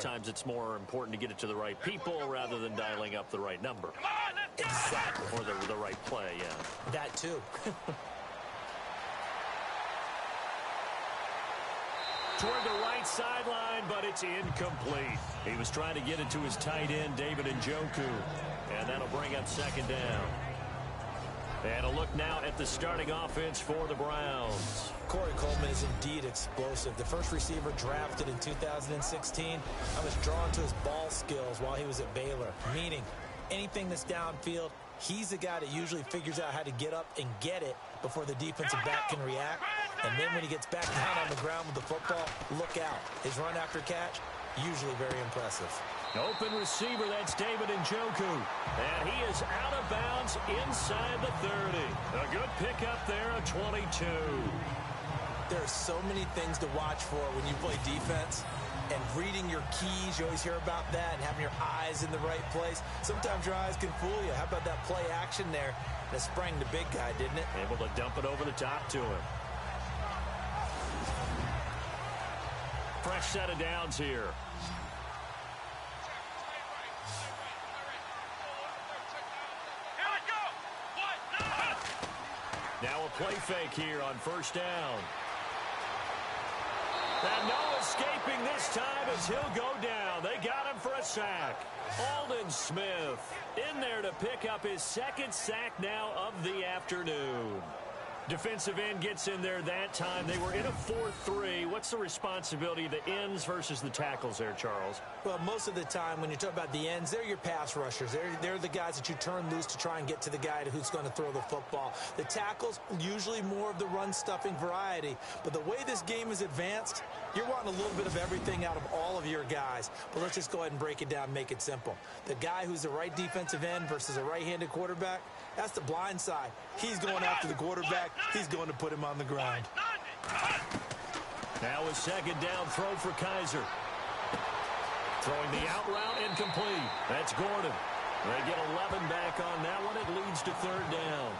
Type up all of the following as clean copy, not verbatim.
times it's more important to get it to the right people rather than dialing up the right number. Exactly. Or the right play, yeah. That too. Toward the right sideline, but it's incomplete. He was trying to get it to his tight end, David Njoku. And that'll bring up second down. And a look now at the starting offense for the Browns. Corey Coleman is indeed explosive. The first receiver drafted in 2016. I was drawn to his ball skills while he was at Baylor, meaning anything that's downfield, he's the guy that usually figures out how to get up and get it before the defensive back can react. And then when he gets back down on the ground with the football, look out. His run after catch, usually very impressive. Open receiver, that's David Njoku. And he is out of bounds inside the 30. A good pickup there, a 22. There are so many things to watch for when you play defense. And reading your keys, you always hear about that, and having your eyes in the right place. Sometimes your eyes can fool you. How about that play action there? And it sprang the big guy, didn't it? Able to dump it over the top to him. Fresh set of downs here. Now a play fake here on first down. And no escaping this time as he'll go down. They got him for a sack. Aldon Smith in there to pick up his second sack now of the afternoon. Defensive end gets in there that time. They were in a 4-3. What's the responsibility of the ends versus the tackles there, Charles? Well, most of the time when you talk about the ends, they're your pass rushers. They're the guys that you turn loose to try and get to the guy who's going to throw the football. The tackles, usually more of the run-stuffing variety. But the way this game is advanced, you're wanting a little bit of everything out of all of your guys. But let's just go ahead and break it down, make it simple. The guy who's the right defensive end versus a right-handed quarterback, that's the blind side. He's going after the quarterback. He's going to put him on the ground. Now a second down throw for Kaiser. Throwing the out route incomplete. That's Gordon. They get 11 back on that one. It leads to third down.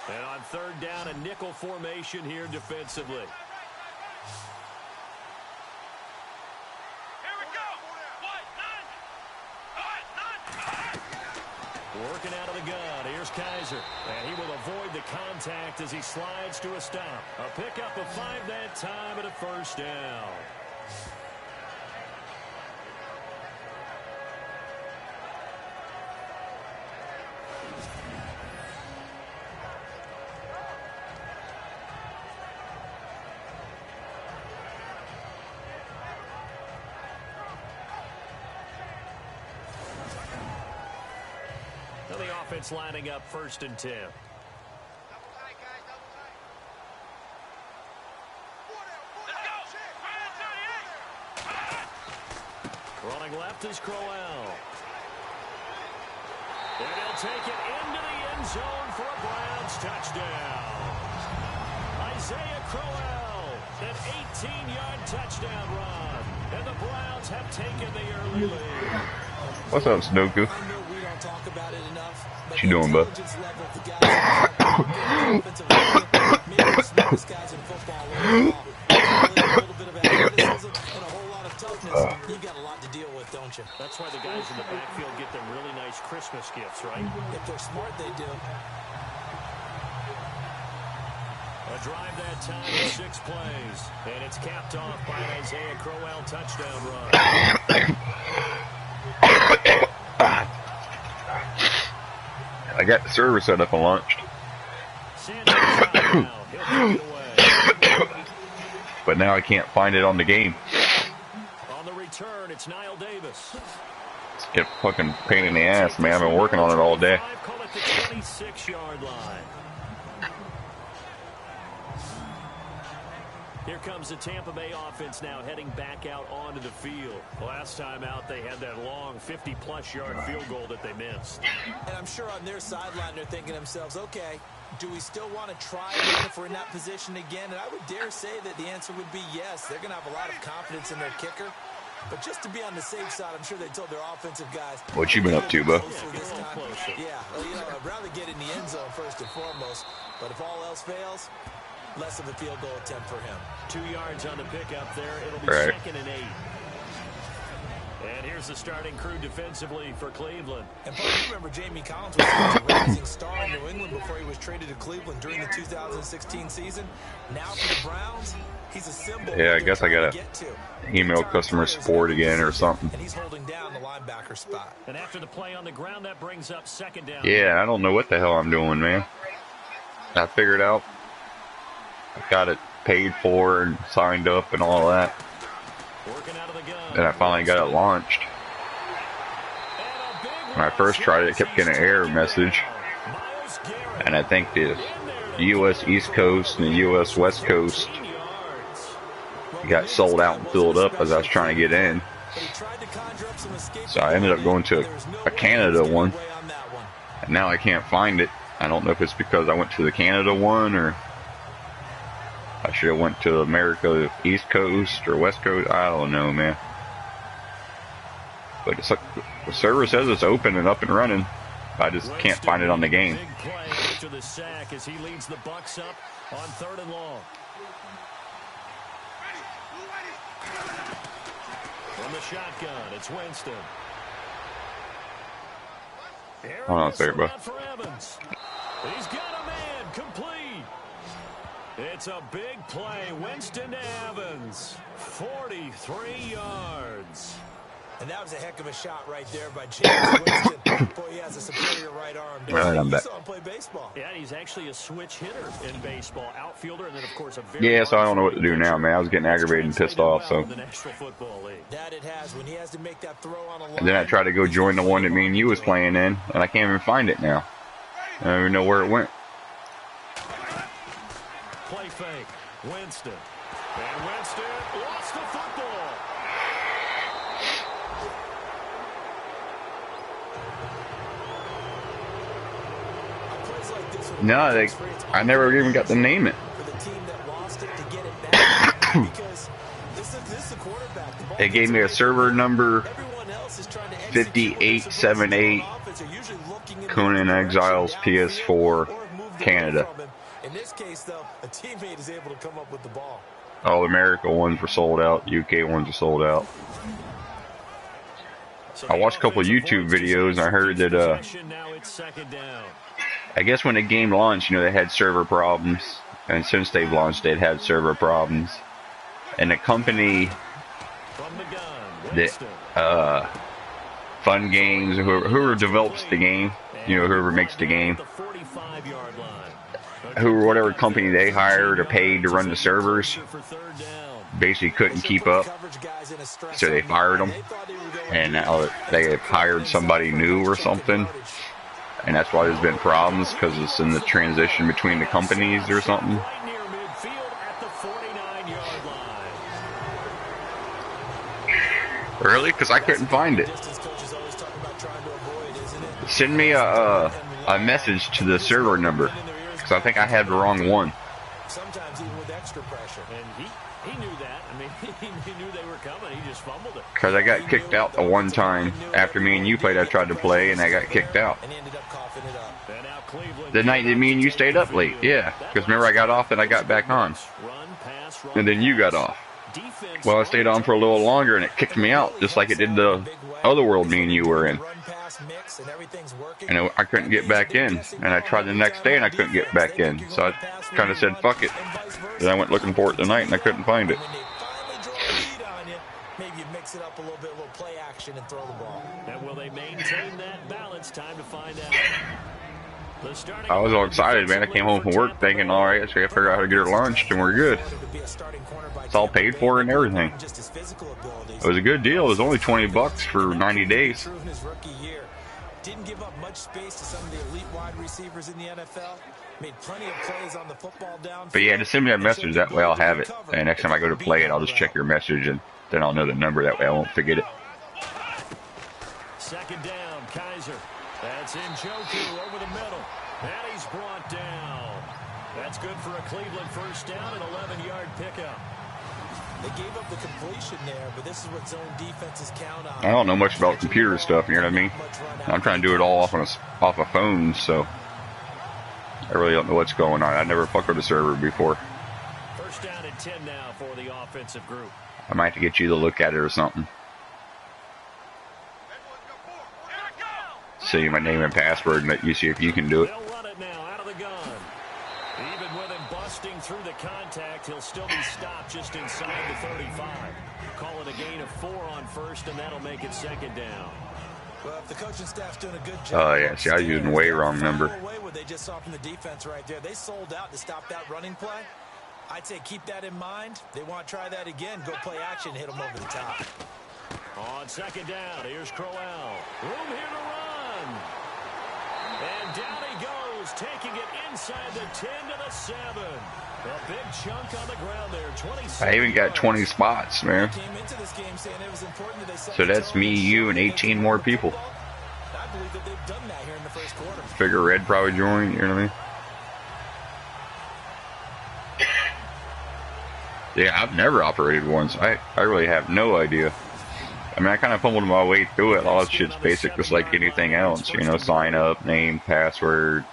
And on third down, a nickel formation here defensively. Here we go. Working out of the gun. Here's Kaiser. And he will avoid the contact as he slides to a stop. A pickup of 5 that time and a first down. The offense lining up 1st and 10. Running left is Crowell. And he'll take it into the end zone for a Browns touchdown. Isaiah Crowell, an 18-yard touchdown run. And the Browns have taken the early lead. What's up, Sudoku? Talk about it enough. What you doing, bud? You've got a lot to deal with, don't you? That's why the guys in the backfield get them really nice Christmas gifts, right? If they're smart, they do. A drive that time of 6 plays. And it's capped off by an Isaiah Crowell touchdown run. I got the server set up and launched. But now I can't find it on the game. On the return, it's Niall Davis. It's a fucking pain in the ass, man. I've been working on it all day. Call it the 26-yard line. Here comes the Tampa Bay offense now heading back out onto the field. Last time out, they had that long 50-plus yard field goal that they missed. And I'm sure on their sideline, they're thinking to themselves, okay, do we still want to try again if we're in that position again? And I would dare say that the answer would be yes. They're going to have a lot of confidence in their kicker. But just to be on the safe side, I'm sure they told their offensive guys. What you been up to, bud? Yeah, well, you know, I'd rather get in the end zone first and foremost. But if all else fails, less of a field goal attempt for him. 2 yards on the pickup there. It'll be right. 2nd and 8. And here's the starting crew defensively for Cleveland. And Paul, you remember Jamie Collins was a rising star in New England before he was traded to Cleveland during the 2016 season. Now for the Browns, he's a symbol. Yeah, I guess I gotta email customer support again or something. And he's holding down the linebacker spot. And after the play on the ground, that brings up 2nd down. Yeah, I don't know what the hell I'm doing, man. I figured out. I got it paid for and signed up and all that. Working out of the gun. Then I finally got it launched. When I first tried it, it kept getting an error message. And I think the U.S. East Coast and the U.S. West Coast got sold out and filled up as I was trying to get in. So I ended up going to a Canada one. And now I can't find it. I don't know if it's because I went to the Canada one or I should have went to America East Coast or West Coast. I don't know, man. But it's like the server says it's open and up and running. I just can't find it on the game. Big play after the sack as he leads the Bucs up on 3rd and long. From the shotgun, it's Winston. Hold on a second, bro. He's got a man complete. It's a big play. Winston to Evans. 43 yards. And that was a heck of a shot right there by James Winston. Boy, he has a superior right arm. Right, I'm back. You saw him play baseball. Yeah, he's actually a switch hitter in baseball. Outfielder, and then, of course, a very Yeah, so I don't know what to do now, man. I was getting aggravated and pissed off, so. That it has when he has to make that throw on a line. And then I tried to go join the one that me and you was playing in, and I can't even find it now. I don't even know where it went. Play fake. Winston. And Winston lost the football. No, I never even got to name it. It gave me a server number 5878 Conan Exiles PS4 Canada. In this case, though, a teammate is able to come up with the ball. All America ones were sold out. UK ones are sold out. I watched a couple of YouTube videos and I heard that I guess when the game launched, you know, they had server problems, and since they've launched, they've had server problems. And the company that Fun Games, whoever develops the game, you know, whoever makes the game, whatever company they hired or paid to run the servers, basically couldn't keep up, so they fired them, and now they have hired somebody new or something. And that's why there's been problems, because it's in the transition between the companies or something. Really? Because I couldn't find it. Send me a message to the server number, because I think I had the wrong one. Sometimes even with extra pressure. And he knew that. I mean, he knew they were coming. He just fumbled it. Because I got kicked out the one time after me and you played. I tried to play and I got kicked out. The night that me and you stayed up late, yeah. Because remember, I got off and I got back on. And then you got off. Well, I stayed on for a little longer and it kicked me out, just like it did the other world me and you were in. And I couldn't get back in. And I tried the next day and I couldn't get back in. So I kind of said, fuck it. Then I went looking for it tonight and I couldn't find it. Maybe you mix it up a little bit, a little play action and throw the ball. And will they maintain that balance? Time to find out. I was all excited, man. I came home from work thinking, all right, so I figure out how to get her launched and we're good. It's all paid for and everything. It was a good deal. It was only $20 for 90 days. Didn't give up much space to some of the elite wide receivers in the NFL. Made plenty of plays on the football downfield. But yeah, just send me that message. That way I'll have it. And next time I go to play it, I'll just check your message, and then I'll know the number. That way I won't forget it. Second down, Kaiser. That's Njoku over the middle. And he's brought down. That's good for a Cleveland first down, an 11-yard pickup. They gave up the completion there, but this is what zone defenses count on. I don't know much about computer stuff, you know what I mean? I'm trying to do it all off a phone, so I really don't know what's going on. I never fucked with a server before. First down and 10 now for the offensive group. I might have to get you to look at it or something. See my name and password and let you see if you can do it. They'll run it now out of the gun. Even with him busting through the contact, he'll still be stopped just inside the 35. Call it a gain of 4 on first, and that'll make it second down. Well, if the coaching staff's doing a good job. Oh, yeah. See, I was using way wrong number. What they just saw from the defense right there. They sold out to stop that running play. I'd say keep that in mind. They want to try that again. Go play action, hit them over the top. On second down, here's Crowell. Room here to run. And down he goes, taking it inside the 10 to the 7. A big chunk on the ground there. 26. I even got 20 spots, man. So that's me, you, and 18 more people. I believe that they've done that here in the first quarter. Figure Red probably joined, you know what I mean? Yeah, I've never operated once. I really have no idea. I mean, I kind of fumbled my way through it. All that shit's basic, just like anything else. You know, sign up, name, password,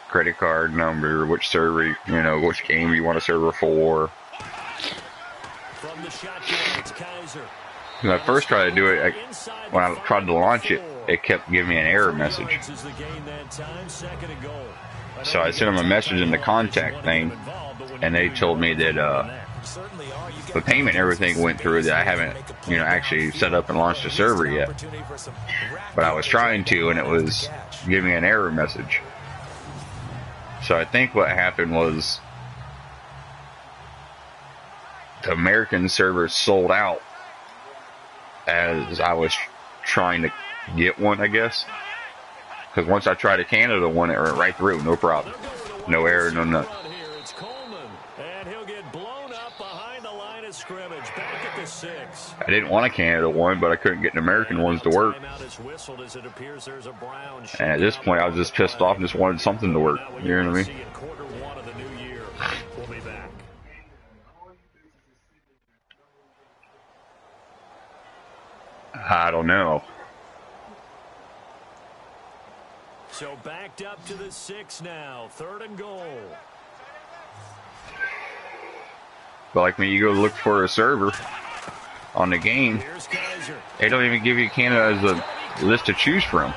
credit card number, which server, you know, which game you want a server for. From the shotgun, it's Kaiser. When I first tried to do it, when I tried to launch it, it kept giving me an error message. So I sent them a message in the contact thing, and they told me that the payment and everything went through, that I haven't, you know, actually set up and launched a server yet. But I was trying to, and it was giving me an error message. So I think what happened was the American server sold out as I was trying to get one, I guess. Because once I tried a Canada one, it went right through, no problem. No error, no nothing. I didn't want a Canada one, but I couldn't get an American ones to work. And at this point, I was just pissed off and just wanted something to work. You know what I mean? I don't know. So backed up to the 6 now. 3rd and goal. But like when you go look for a server on the game, they don't even give you Canada as a list to choose from.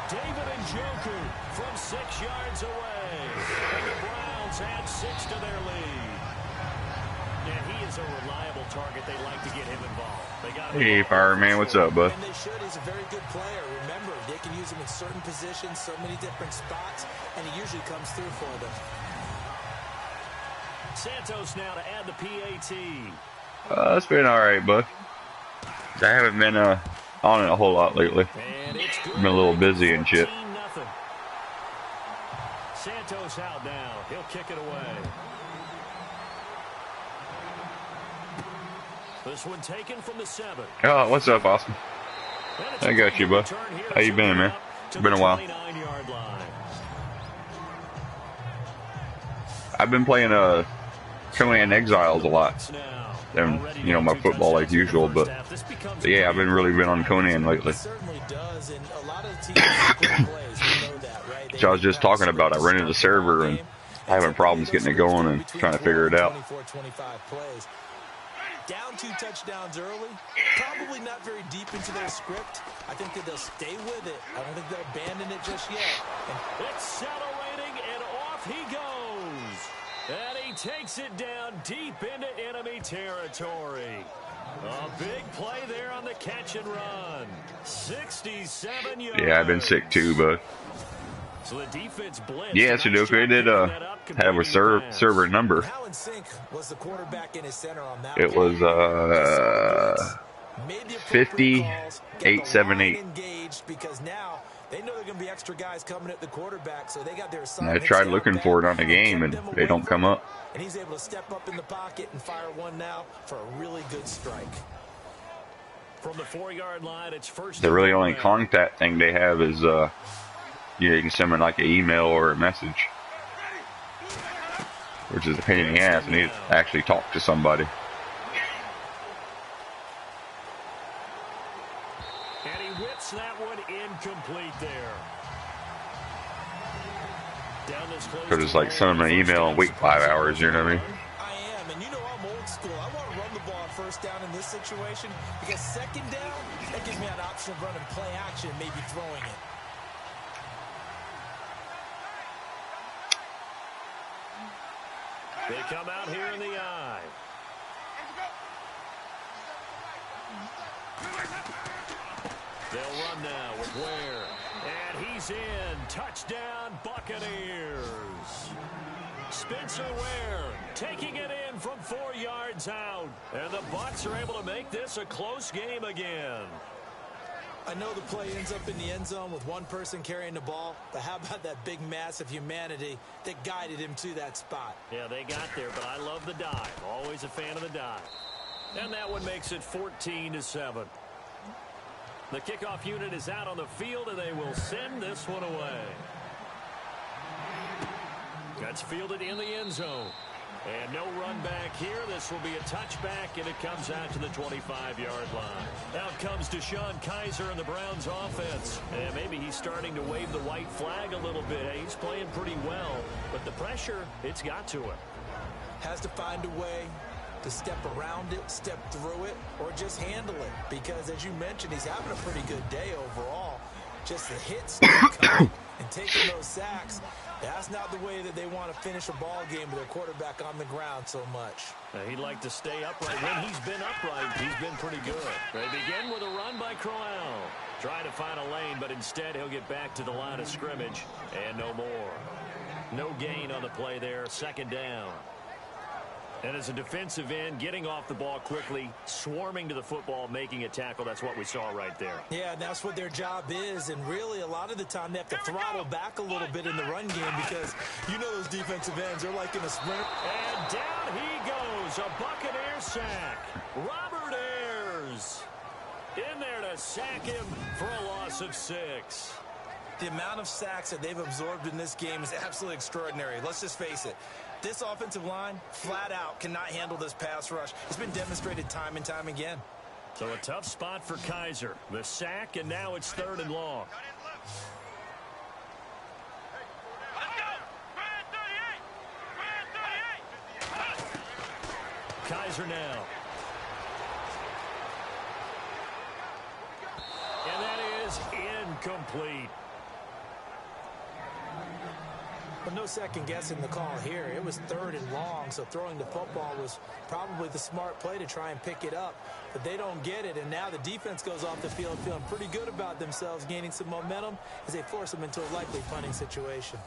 David Njoku from 6 yards away. And the Browns add 6 to their lead. And he is a reliable target. They like to get him involved. They got him. Hey, Fireman, what's up, bud? And they should. He's a very good player. Remember, they can use him in certain positions, so many different spots, and he usually comes through for them. Santos now to add the PAT. It's been alright, bud. I haven't been on it a whole lot lately. Been a little busy and shit. Santos out now. He'll kick it away. This one taken from the 7. Oh, what's up, Austin? I got you, bud. How you been, man? It's been a while. I've been playing Conan Exiles a lot. And, you know, my football like usual, but yeah, I've been on Conan lately. So I was just talking about, I rented a server and having problems getting it going and trying to figure it out. Down 2 touchdowns early, probably not very deep into their script. I think that they'll stay with it. I don't think they'll abandon it just yet. It's accelerating, and off he goes. And he takes it down deep into enemy territory. A big play there on the catch and run. 67 yards. Yeah, I've been sick too, but so the defense blitz. yeah, Sudoku, they did have a server number. Was the quarterback in his center on that it was 58-78. Engaged because now they know they're going to be extra guys coming at the quarterback, so they got their And I tried looking for it on the game, and they don't come up. And he's able to step up in the pocket and fire one now for a really good strike. From the 4-yard line, it's first. The really only contact thing they have is, you can send them like an email or a message, which is a pain in the ass. And you actually talk to somebody. And he whips that one incomplete there. Because it's like send them an email and wait 5 hours. You know what I mean? First down in this situation, because second down, that gives me an option of running play action, maybe throwing it. They come out here in the eye. They'll run now with Ware. And he's in. Touchdown, Buccaneers. Spencer Ware taking it in from 4 yards out. And the Bucs are able to make this a close game again. I know the play ends up in the end zone with one person carrying the ball, but how about that big mass of humanity that guided him to that spot? Yeah, they got there, but I love the dive. Always a fan of the dive. And that one makes it 14-7. The kickoff unit is out on the field, and they will send this one away. That's fielded in the end zone. And no run back here. This will be a touchback, and it comes out to the 25-yard line. Out comes Deshaun Kaiser in the Browns offense. And maybe he's starting to wave the white flag a little bit. He's playing pretty well, but the pressure, it's got to him. Has to find a way to step around it, step through it, or just handle it. Because, as you mentioned, he's having a pretty good day overall. Just the hits and taking those sacks. That's not the way that they want to finish a ball game with their quarterback on the ground so much. He'd like to stay upright. When he's been upright, he's been pretty good. They begin with a run by Crowell. Trying to find a lane, but instead he'll get back to the line of scrimmage. And no more. No gain on the play there. Second down. And as a defensive end, getting off the ball quickly, swarming to the football, making a tackle, that's what we saw right there. Yeah, that's what their job is, and really a lot of the time they have to throttle back a little bit in the run game because you know those defensive ends are like in a sprint. And down he goes, a Buccaneer sack. Robert Ayers in there to sack him for a loss of 6. The amount of sacks that they've absorbed in this game is absolutely extraordinary. Let's just face it. This offensive line, flat out, cannot handle this pass rush. It's been demonstrated time and time again. So a tough spot for Kaiser. The sack, and now it's 3rd and long. Kaiser now. And that is incomplete. But no second guessing the call here. It was 3rd and long, so throwing the football was probably the smart play to try and pick it up. But they don't get it, and now the defense goes off the field feeling pretty good about themselves, gaining some momentum as they force them into a likely punting situation.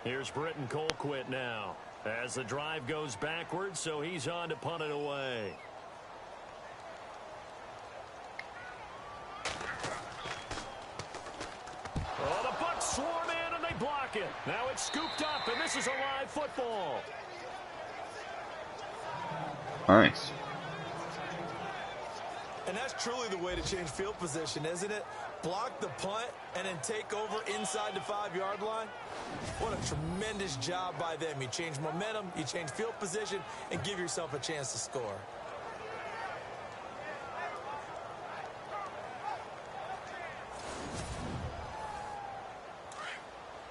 Here's Britton Colquitt now as the drive goes backwards, so he's on to punt it away. Oh, the Bucs swarm in and they block it. Now it's scooped up, and this is a live football. Nice. And that's truly the way to change field position, isn't it? Block the punt and then take over inside the 5-yard line. What a tremendous job by them. You change momentum, you change field position, and give yourself a chance to score.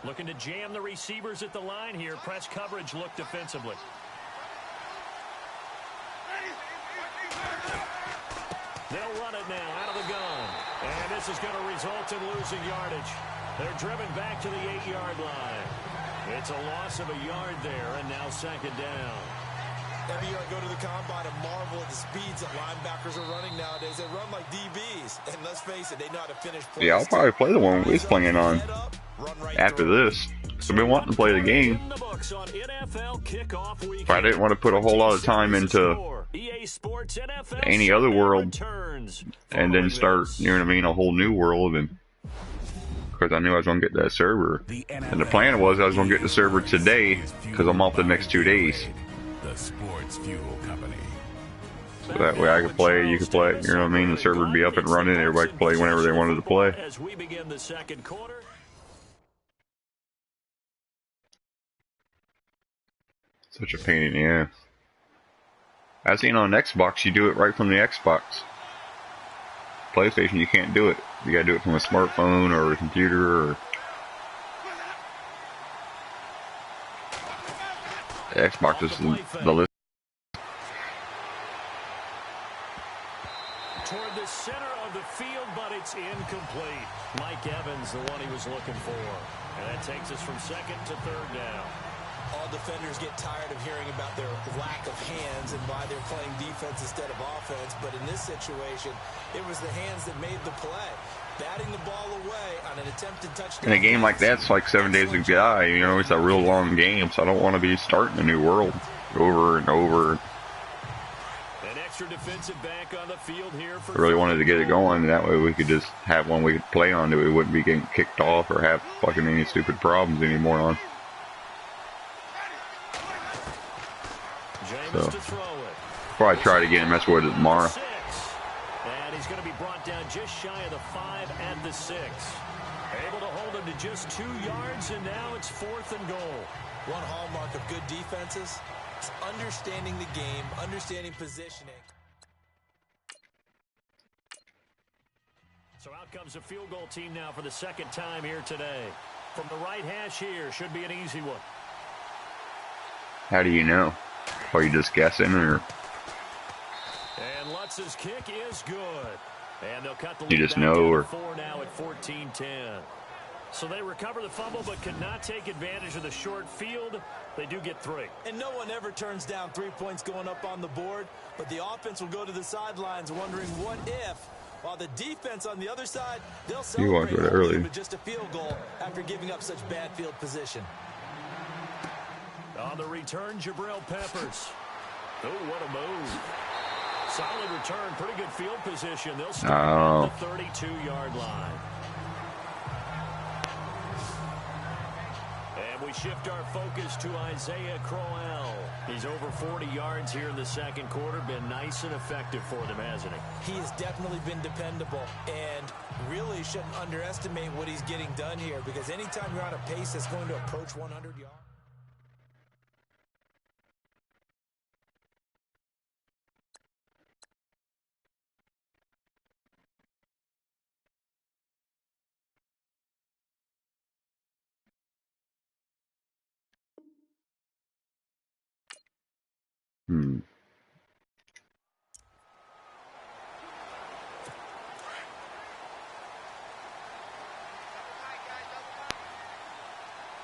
Looking to jam the receivers at the line here. Press coverage look defensively. They'll run it now out of the gun. And this is going to result in losing yardage. They're driven back to the 8-yard line. It's a loss of a yard there, and now 2nd down. Every year I go to the combine and marvel at the speeds that linebackers are running nowadays. They run like DBs. And let's face it, they know how to finish plays. Yeah, I'll probably play the one we're playing on after this. So I've been wanting to play the game. But I didn't want to put a whole lot of time into EA Sports NFL any other world, returns and then start, you know what I mean, a whole new world. And because I knew I was going to get that server, and the plan was I was going to get the server today because I'm off the next 2 days. The Sports Fuel Company. So that way I could play, you could play, you know what I mean? The server would be up and running, everybody could play whenever they wanted to play. As we begin the second quarter. Such a pain in the ass. I've seen on Xbox, you do it right from the Xbox. PlayStation, you can't do it. You gotta do it from a smartphone or a computer or... The Xbox is the list. Toward the center of the field, but it's incomplete. Mike Evans, the one he was looking for. And that takes us from second to third down. All defenders get tired of hearing about their lack of hands and why they're playing defense instead of offense. But in this situation, it was the hands that made the play. Batting the ball away on an attempted touchdown. In a game like that, it's like 7 days to die. You know, it's a real long game, so I don't want to be starting a new world over and over. An extra defensive back on the field here for I really wanted to get it going, and that way we could just have one we could play on that we wouldn't be getting kicked off or have fucking any stupid problems anymore on. So, before I try to get him, mess with it tomorrow. And he's going to be brought down just shy of the 5 at the 6. Able to hold him to just 2 yards, and now it's 4th and goal. One hallmark of good defenses is understanding the game, understanding positioning. So out comes a field goal team now for the second time here today. From the right hash here, should be an easy one. How do you know? Are you just guessing, or? And Lutz's kick is good. And they'll cut the You lead just back know, down or? to 4 now at 14-10. So they recover the fumble but could not take advantage of the short field. They do get 3. And no one ever turns down 3 points going up on the board, but the offense will go to the sidelines wondering what if, while the defense on the other side, they'll celebrate with just a field goal after giving up such bad field position. On the return, Jabril Peppers. Oh, what a move. Solid return, pretty good field position. They'll start at the 32-yard line. And we shift our focus to Isaiah Crowell. He's over 40 yards here in the second quarter. Been nice and effective for them, hasn't he? He has definitely been dependable, and really shouldn't underestimate what he's getting done here, because anytime you're on a pace that's going to approach 100 yards.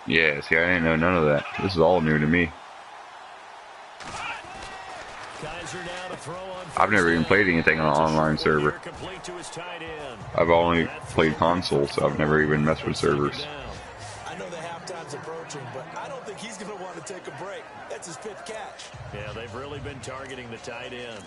Yeah, see, I didn't know none of that. This is all new to me. I've never even played anything on an online server. I've only played consoles, so I've never even messed with servers. I know the halftime's approaching, but I don't think he's going to want to take a break. That's his 5th catch. Yeah, they've really been targeting the tight end.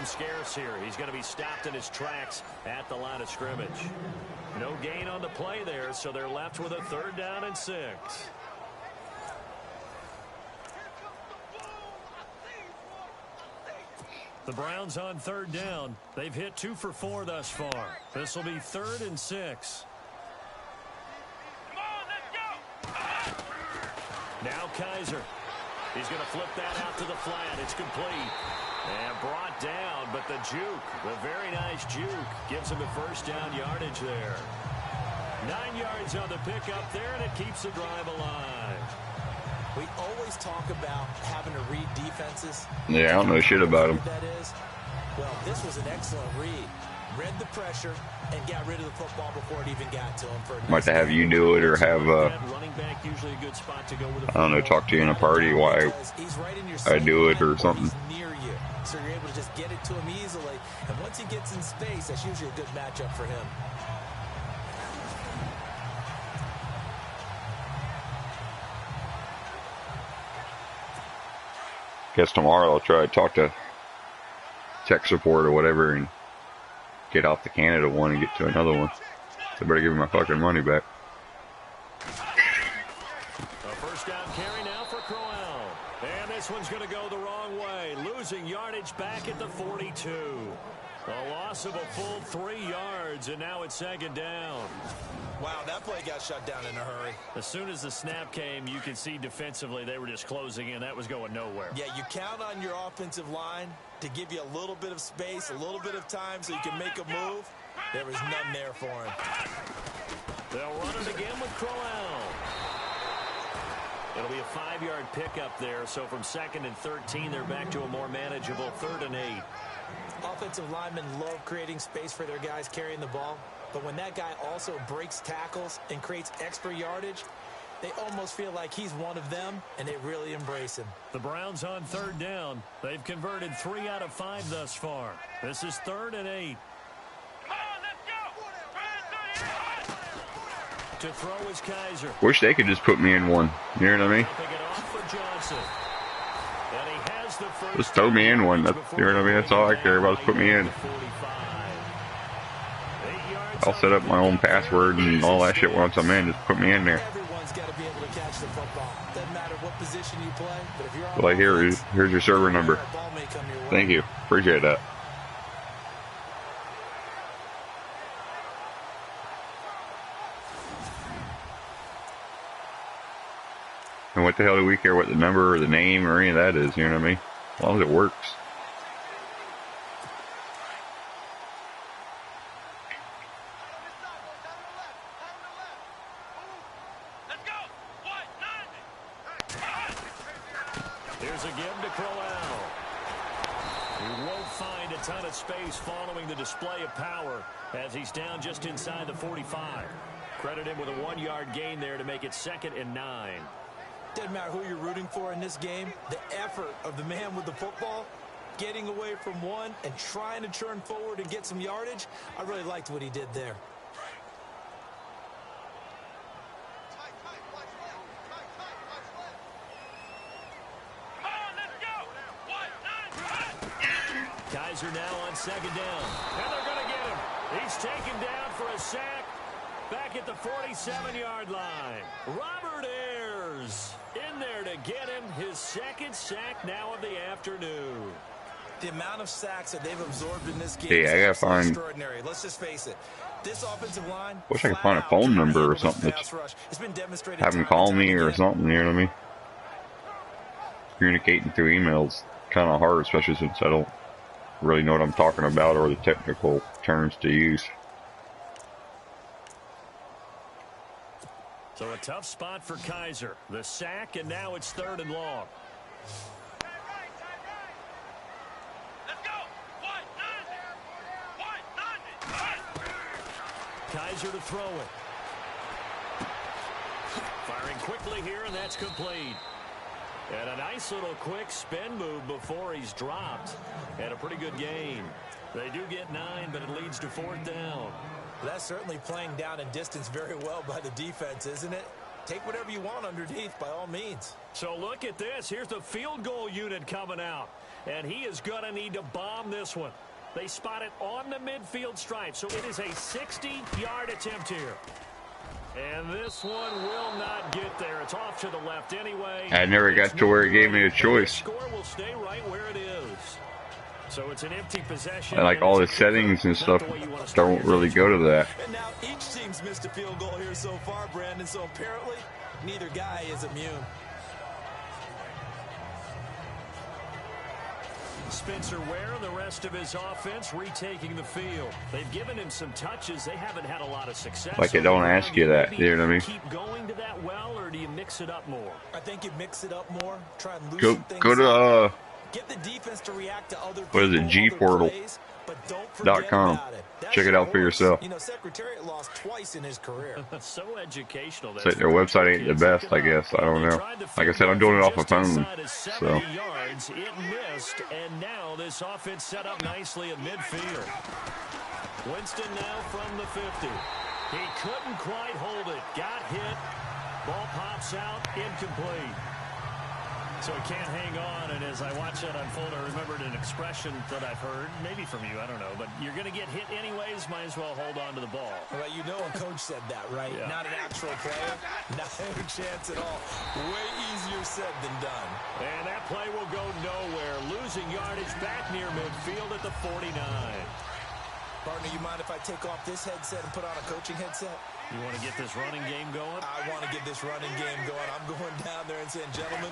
Scarce here. He's going to be stopped in his tracks at the line of scrimmage. No gain on the play there, so they're left with a 3rd down and 6. The Browns on 3rd down. They've hit 2 for 4 thus far. This will be 3rd and 6. Now Kaiser. He's going to flip that out to the flat. It's complete. And brought down, but the juke, the very nice juke, gives him the 1st down yardage there. 9 yards on the pickup there, and it keeps the drive alive. We always talk about having to read defenses. Yeah, I don't know shit about them. That is, well, this was an excellent read. Read the pressure and got rid of the football before it even got to him. Might have you do it, or have I don't know, talk to you in a party while I do it or something. Near you. so you're able to just get it to him easily. And once he gets in space, that's usually a good matchup for him. Guess tomorrow I'll try to talk to tech support or whatever and get off the Canada one and get to another one. So better give me my fucking money back. A first down carry now for Crowell. And this one's going to go the wrong way. Losing yardage back at the 42. A loss of a full 3 yards, and now it's second down. Wow, that play got shut down in a hurry. As soon as the snap came, you can see defensively they were just closing in. That was going nowhere. Yeah, you count on your offensive line to give you a little bit of space, a little bit of time so you can make a move. There was none there for him. They'll run it again with Crowell. It'll be a 5-yard pickup there, so from 2nd and 13, they're back to a more manageable 3rd and 8. Offensive linemen love creating space for their guys carrying the ball, but when that guy also breaks tackles and creates extra yardage, they almost feel like he's one of them, and they really embrace him. The Browns on 3rd down. They've converted 3 out of 5 thus far. This is 3rd and 8. To throw is Kaiser. Wish they could just put me in one. You know what I mean? Just throw me in one. That's, you know what I mean? That's all I care about is put me in. I'll set up my own password and all that shit once I'm in. Just put me in there. Everyone's got to be able to catch the football. Doesn't matter what position you play, but if you're on Well, here's your server number. Thank you. Appreciate that. And what the hell do we care what the number or the name or any of that is, you know what I mean? As long as it works. Here's a give to Crowell. He won't find a ton of space following the display of power as he's down just inside the 45. Credit him with a 1-yard gain there to make it 2nd and 9. Doesn't matter who you're rooting for in this game. The effort of the man with the football, getting away from one and trying to turn forward and get some yardage, I really liked what he did there. Kaiser now on 2nd down. And they're going to get him. He's taken down for a sack back at the 47-yard line. Robert Ayers in there to get him his 2nd sack now of the afternoon. The amount of sacks that they've absorbed in this game I gotta find extraordinary. Let's just face it. This offensive line. Wish I could find a phone number or something. Have them call me or something, you know what I mean? Communicating through emails kind of hard, especially since I don't really know what I'm talking about or the technical terms to use. So a tough spot for Kaiser. The sack, and now it's 3rd and long. Kaiser to throw it. Firing quickly here, and that's complete. And a nice little quick spin move before he's dropped. And a pretty good gain. They do get 9, but it leads to 4th down. That's certainly playing down and distance very well by the defense, isn't it? Take whatever you want underneath, by all means. So look at this. Here's the field goal unit coming out. And he is going to need to bomb this one. They spot it on the midfield stripe, so it is a 60-yard attempt here. And this one will not get there. It's off to the left anyway. I never got to where it gave me a choice. The score will stay right where it is. So it's an empty possession. I like all the settings and stuff don't really go to that. And now each team's missed a field goal here so far, Brandon, so apparently neither guy is immune. Spencer Ware and the rest of his offense retaking the field. They've given him some touches. They haven't had a lot of success. Like, they don't ask you that, you know what I mean? Keep going to that well, or do you mix it up more? I think you mix it up more. Try and loosen things go to get the defense to react to other what is it, G portal. but don't forget .com. about it. Check it out for yourself. You know, Secretariat lost twice in his career. So educational. Say their website ain't the best, I guess. I don't know. Like I said, I'm doing it off my phone. So. Yards, it missed, and now this offense set up nicely at midfield. Winston now from the 50. He couldn't quite hold it. Got hit. Ball pops out. Incomplete. So he can't hang on, and as I watch that unfold, I remembered an expression that I've heard, maybe from you, I don't know, but you're going to get hit anyways, might as well hold on to the ball. Well, you know a coach said that, right? Yeah. Not an actual player. Not a chance at all. Way easier said than done. And that play will go nowhere. Losing yardage back near midfield at the 49. Partner, you mind if I take off this headset and put on a coaching headset? You want to get this running game going? I want to get this running game going. I'm going down there and saying, gentlemen,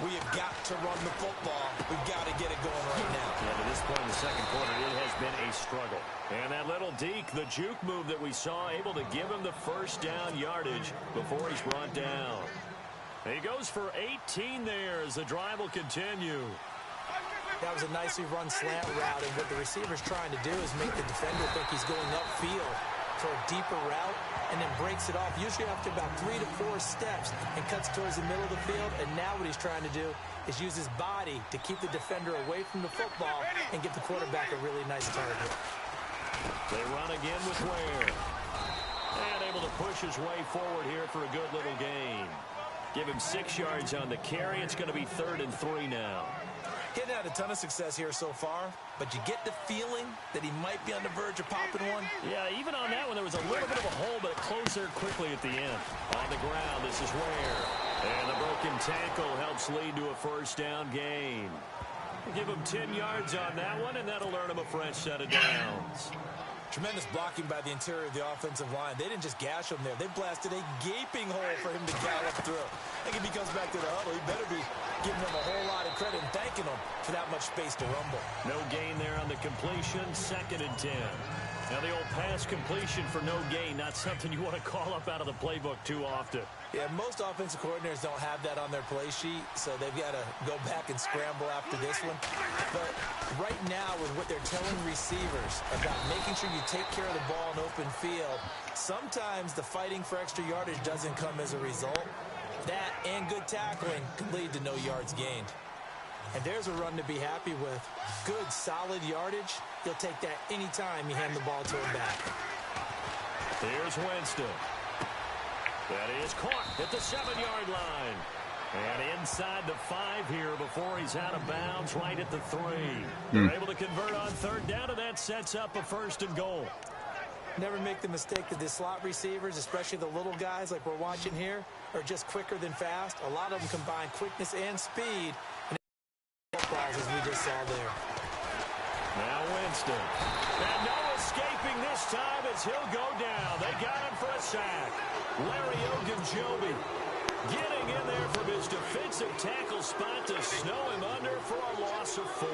we have got to run the football. We've got to get it going right now. Yeah, to this point in the second quarter, it has been a struggle. And that little deke, the juke move that we saw, able to give him the first down yardage before he's brought down. He goes for 18 there as the drive will continue. That was a nicely run slant route, and what the receiver's trying to do is make the defender think he's going upfield for a deeper route, and then breaks it off, usually after about 3 to 4 steps, and cuts towards the middle of the field. And now what he's trying to do is use his body to keep the defender away from the football and give the quarterback a really nice target. They run again with Ware. And able to push his way forward here for a good little gain. Give him 6 yards on the carry. It's going to be 3rd and 3 now. Getting had a ton of success here so far, but you get the feeling that he might be on the verge of popping one. Yeah, even on that one, there was a little bit of a hole, but it closed there quickly at the end. On the ground, this is Ware. And the broken tackle helps lead to a first down gain. We'll give him 10 yards on that one, and that'll earn him a fresh set of downs. Tremendous blocking by the interior of the offensive line. They didn't just gash him there. They blasted a gaping hole for him to gallop through. I think if he comes back to the huddle, he better be giving them a whole lot of credit and thanking them for that much space to rumble. No gain there on the completion, 2nd and 10. Now the old pass completion for no gain, not something you want to call up out of the playbook too often. Yeah, most offensive coordinators don't have that on their play sheet, so they've got to go back and scramble after this one. But right now, with what they're telling receivers about making sure you take care of the ball in open field, sometimes the fighting for extra yardage doesn't come as a result. That and good tackling can lead to no yards gained. And there's a run to be happy with. Good, solid yardage. He'll take that anytime you hand the ball to him back. Here's Winston. That is caught at the 7-yard line. And inside the 5 here before he's out of bounds, right at the 3. They're able to convert on 3rd down, and that sets up a 1st and goal. Never make the mistake that the slot receivers, especially the little guys like we're watching here, are just quicker than fast. A lot of them combine quickness and speed. And footballs, as we just saw there. Now Winston. And no escaping this time as he'll go down. They got him for a sack. Larry Ogunjobi getting in there from his defensive tackle spot to snow him under for a loss of 4.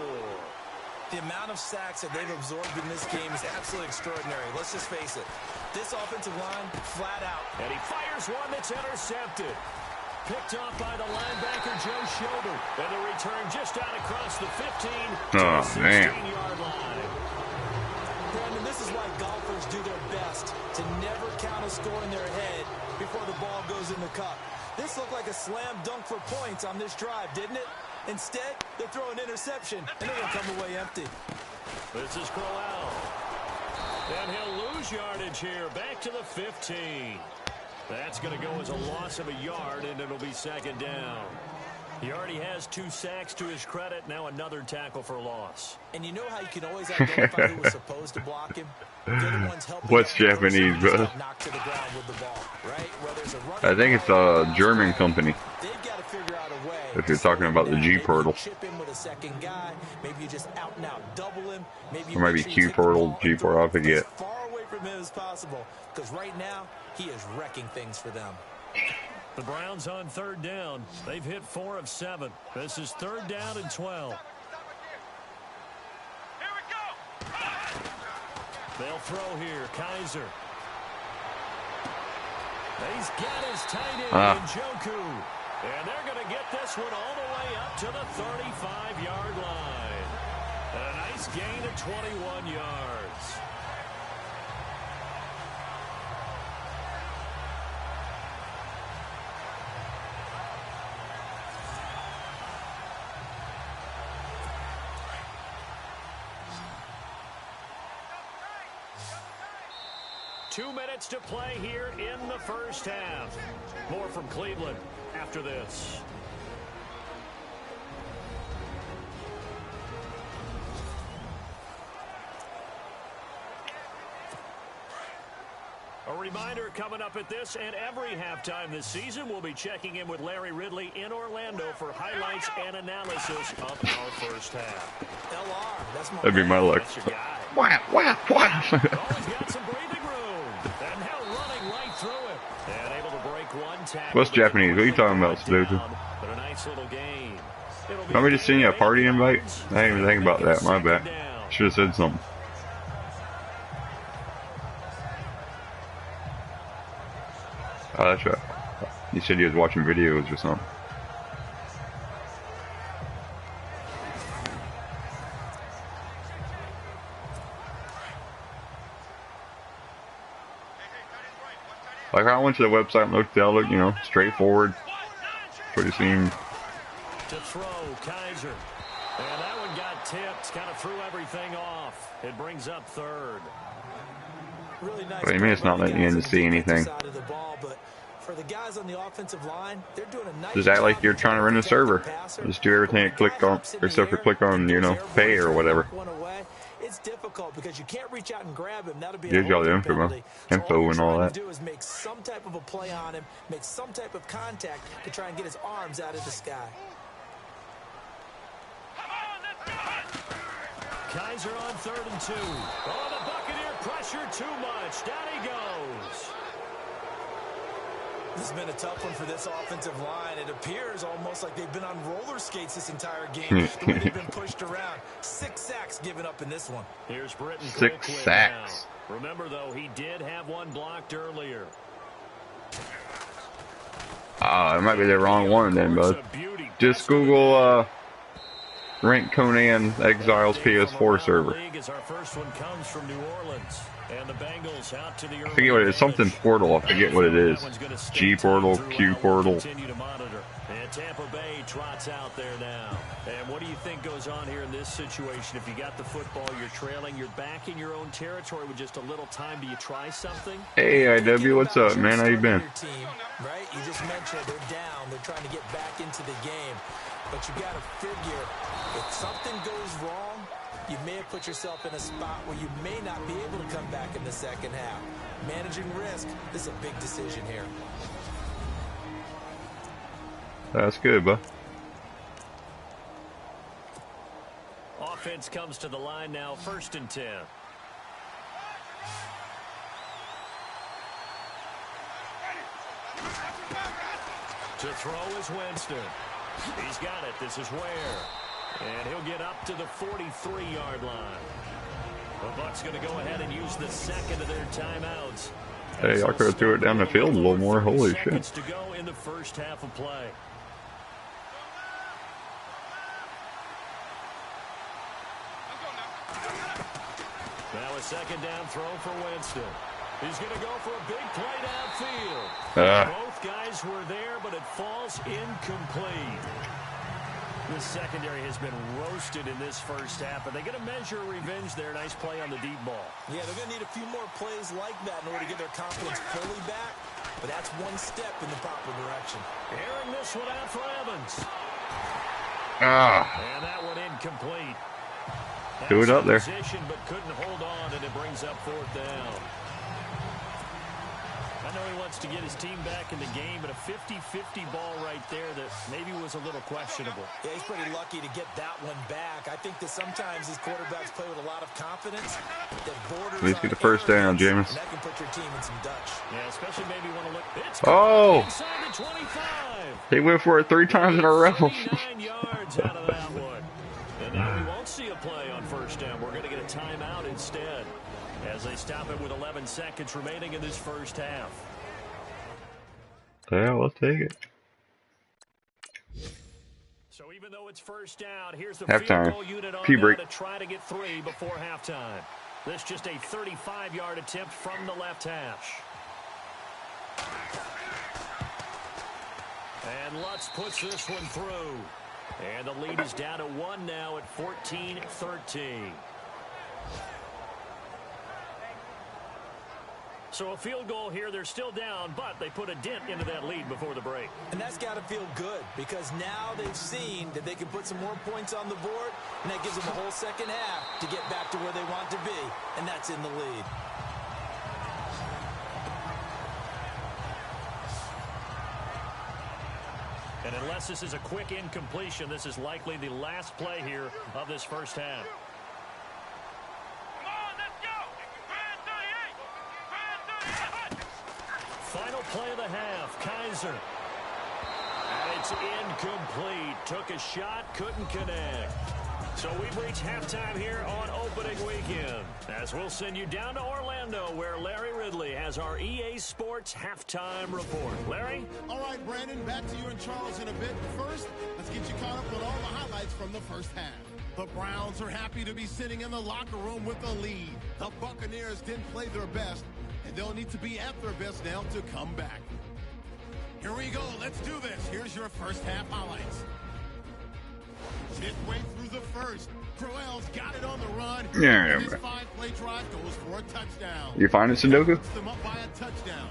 The amount of sacks that they've absorbed in this game is absolutely extraordinary. Let's just face it. This offensive line, flat out. And he fires one that's intercepted. Picked off by the linebacker, Joe Schobert. And the return just out across the 15 to the 16-yard line. Brandon, this is why golfers do their best to never count a score in their head before the ball goes in the cup. This looked like a slam dunk for points on this drive, didn't it? Instead, they throw an interception, and they're going to come away empty. This is Crowell. And he'll lose yardage here, back to the 15. That's going to go as a loss of a yard, and it'll be 2nd down. He already has 2 sacks to his credit, now another tackle for loss. And you know how you can always identify who was supposed to block him? What's Japanese, bro? I think it's a German company. If you're talking about the G Portal. Or maybe Q Portal, G Portal, I forget. As far away from him as possible, because right now he is wrecking things for them. The Browns on 3rd down. They've hit 4 of 7. This is 3rd down and 12. They'll throw here. Kaiser. He's got his tight end, Njoku. And they're going to get this one all the way up to the 35-yard line. A nice Bucs gain of 21 yards. Two minutes to play here in the first half. More from Cleveland after this. A reminder coming up at this and every halftime this season, we'll be checking in with Larry Ridley in Orlando for highlights and analysis of our first half. LR, that'd be my luck. Wow. Always got some breathing room. And now running right through it. And able to break one tackle. What's Japanese? What are you talking about, Sudoku? But a nice little game. Want me to send you a party invite? I didn't even think about that. My bad. Should have said something. Oh, that's right. You said you was watching videos or something. Like, I went to the website and looked at it, you know, straightforward. Pretty seemed. To throw, Kaiser. And that one got tipped. Kind of threw everything off. It brings up third. Really nice. What do you mean it's not letting you in to see anything? For the guys on the offensive line, they're doing a nice Just act like you're trying to run a server. Just do everything and click on, except for click on, you know, pay or whatever. It's difficult because you can't reach out and grab him. That'll be Gives y'all the info and all that. Do is make some type of a play on him, make some type of contact to try and get his arms out of the sky. Kaiser on 3rd and 2. Oh, the Buccaneer pressure too much. Down he goes. This has been a tough one for this offensive line. It appears almost like they've been on roller skates this entire game. The way they've been pushed around. 6 sacks given up in this one. Here's Britton. 6 sacks. Now. Remember, though, he did have one blocked earlier. It might be the wrong one then, bud. Just Google Rank Conan Exiles PS4 server. Our first one comes from New Orleans. And the Bengals out to the I forget what it is. Something Portal. I forget what it is. G Portal, Q Portal. And Tampa Bay trots out there now. And what do you think goes on here in this situation? If you got the football, you're trailing, you're back in your own territory with just a little time. Do you try something? Hey, IW, what's up, man? How you been? Right? You just mentioned they're down. They're trying to get back into the game. But you got to figure if something goes wrong, you may have put yourself in a spot where you may not be able to come back in the second half. Managing risk, this is a big decision here. That's good, bud. Offense comes to the line now, 1st and 10. To throw is Winston. He's got it. This is Ware. And he'll get up to the 43-yard line. The Bucs going to go ahead and use the second of their timeouts. Hey, I could have threw it down the field a little more. Holy shit. To go in the first half of play. Now a 2nd down throw for Winston. He's going to go for a big play downfield. Both guys were there, but it falls incomplete. The secondary has been roasted in this first half, but they're going to measure revenge there. Nice play on the deep ball. Yeah, they're going to need a few more plays like that in order to get their confidence fully back, but that's one step in the proper direction. Airing this one out for Evans. And that one incomplete. Do it up there. Position, but couldn't hold on, and it brings up 4th down. I know he wants to get his team back in the game, but a 50-50 ball right there that maybe was a little questionable. Yeah, he's pretty lucky to get that one back. I think that sometimes these quarterbacks play with a lot of confidence. At least get the first down, Jameis. That can put your team in some Dutch. Yeah, especially maybe want to look. It's inside the 25. He went for it 3 times in a row. 9 yards out of that one. And now we won't see a play on 1st down. We're going to get a timeout instead, as they stop it with 11 seconds remaining in this first half. Yeah, we'll take it. So even Even though it's first down, here's the Halftime. field goal unit on Pee now break. to try to get 3 before halftime. This just a 35-yard attempt from the left hash. And Lutz puts this one through. And the lead is down to 1 now at 14-13. So a field goal here, they're still down, but they put a dent into that lead before the break. And that's got to feel good because now they've seen that they can put some more points on the board, and that gives them a whole second half to get back to where they want to be, and that's in the lead. And unless this is a quick incompletion, this is likely the last play here of this first half. Final play of the half, Kaiser. And it's incomplete. Took a shot, couldn't connect. So we've reached halftime here on opening weekend. As we'll send you down to Orlando, where Larry Ridley has our EA Sports halftime report. Larry? All right, Brandon, back to you and Charles in a bit. First, let's get you caught up with all the highlights from the first half. The Browns are happy to be sitting in the locker room with a lead. The Buccaneers didn't play their best, and they'll need to be at their best now to come back. Here we go. Let's do this. Here's your first half highlights. Midway through the first, Crowell's got it on the run. Yeah. His 5-play drive goes for a touchdown. You find it, Sudoku? Puts them up by a touchdown.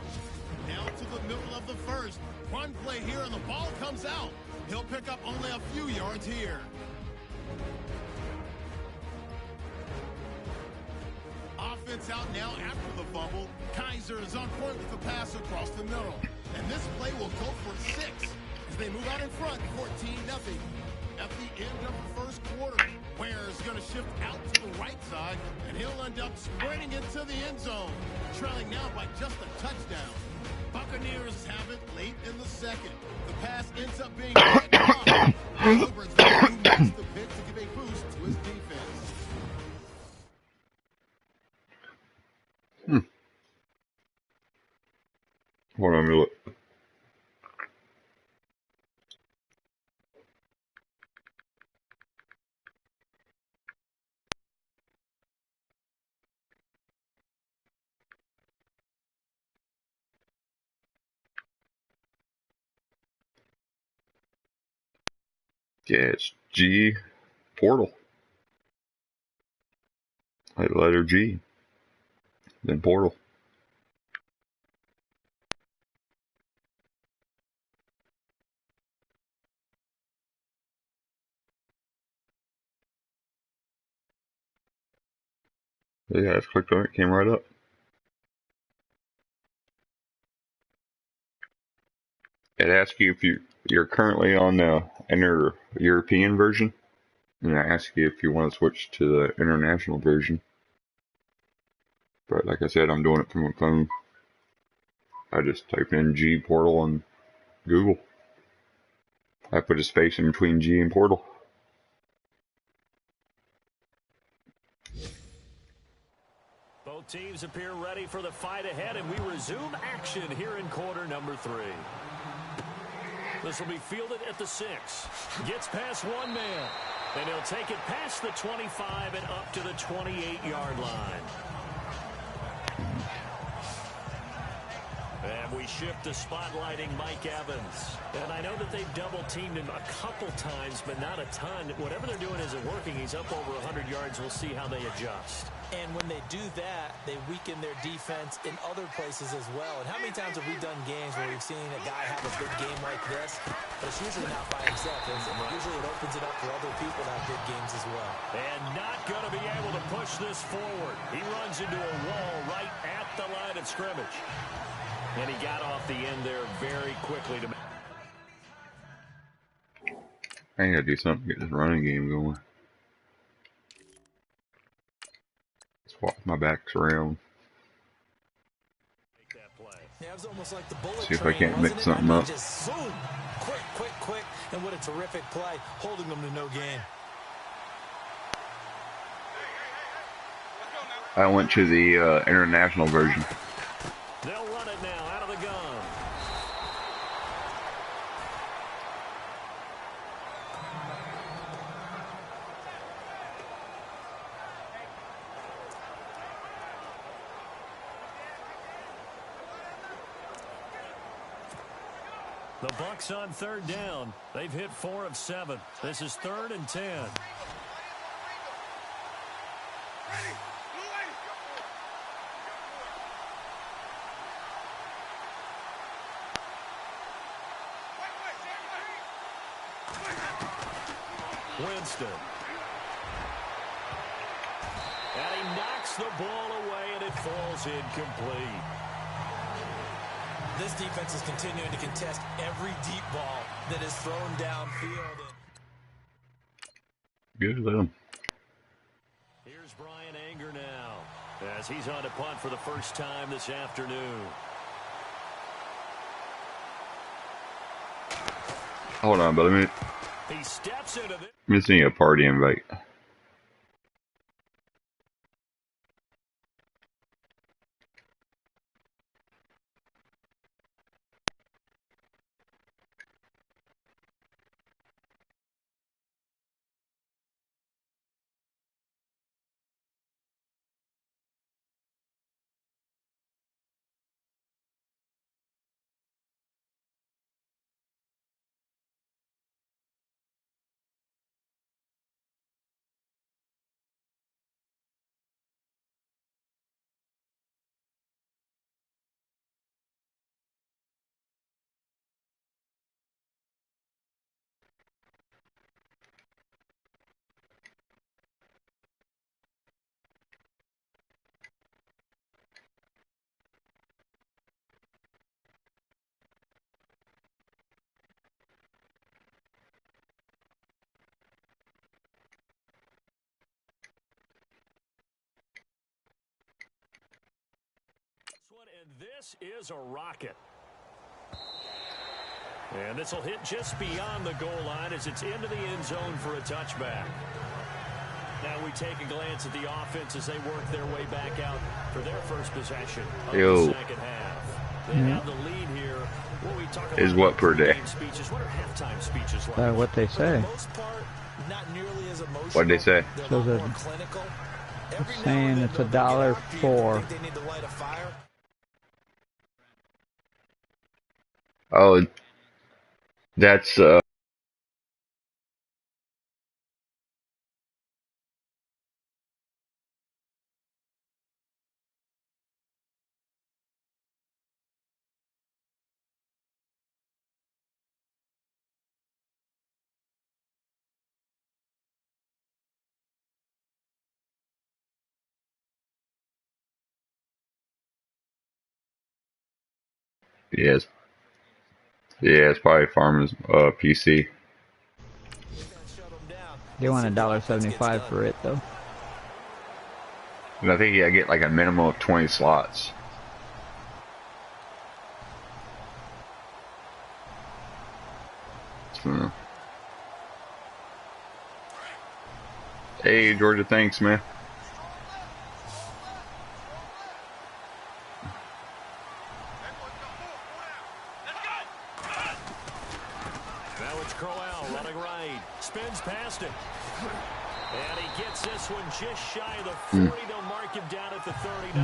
Now to the middle of the first. Run play here, and the ball comes out. He'll pick up only a few yards here. Offense out now after the fumble. Kaiser is on point with the pass across the middle. And this play will go for 6 as they move out in front, 14-0. At the end of the first quarter, Ware is going to shift out to the right side, and he'll end up sprinting into the end zone, trailing now by just a touchdown. Buccaneers have it late in the second. The pass ends up being picked off. Hubbard's the one who makes the pick to give a boost to his defense. Hold on a minute. Yeah, it's G portal. Like letter G. Then portal. Yeah, I just clicked on it, came right up. It asks you if you're currently on the European version, and I ask you if you want to switch to the international version. But like I said, I'm doing it from my phone. I just type in G portal on Google. I put a space in between G and portal. Both teams appear ready for the fight ahead, and we resume action here in quarter number 3. This will be fielded at the 6. Gets past one man, and he'll take it past the 25 and up to the 28-yard line. And we shift to spotlighting Mike Evans. And I know that they've double-teamed him a couple times, but not a ton. Whatever they're doing isn't working. He's up over 100 yards. We'll see how they adjust. And when they do that, they weaken their defense in other places as well. And how many times have we done games where we've seen a guy have a big game like this, but it's usually not by himself, is it? Usually it opens it up for other people to have big games as well. And not going to be able to push this forward. He runs into a wall right at the line of scrimmage. And he got off the end there very quickly. I gotta do something to get this running game going. Swap my backs around. Yeah, it was almost like the bullet See if I train, can't mix wasn't it? something I mean, up. just zoom, quick, and what a terrific play, holding them to no gain. I went to the international version. They'll run it now out of the gun. The Bucs on third down. They've hit 4 of 7. This is 3rd and 10. Winston. And he knocks the ball away, and it falls incomplete. This defense is continuing to contest every deep ball that is thrown downfield. Good for them. Here's Brian Anger now, as he's on to punt for the first time this afternoon. Hold on, but He steps into this. missing a party invite. And this is a rocket. And this will hit just beyond the goal line as it's into the end zone for a touchback. Now we take a glance at the offense as they work their way back out for their first possession of the second half. They have the lead here. What we talk about is what per day? Speeches. What are halftime speeches like? What they say. For the most part, not nearly as emotional. What'd they say? They're So a lot the- more clinical. Every It's now and saying then it's they'll get out. Do you $1.04. think they need to light a fire? Oh, that's yes. Yeah, it's probably Farmers PC. They want $1.75 for it though. And I think you gotta get like a minimum of 20 slots. So. Hey, Georgia, thanks, man. Now it's Crowell running right. Spins past it. And he gets this one just shy of the 40. They'll mark him down at the 39.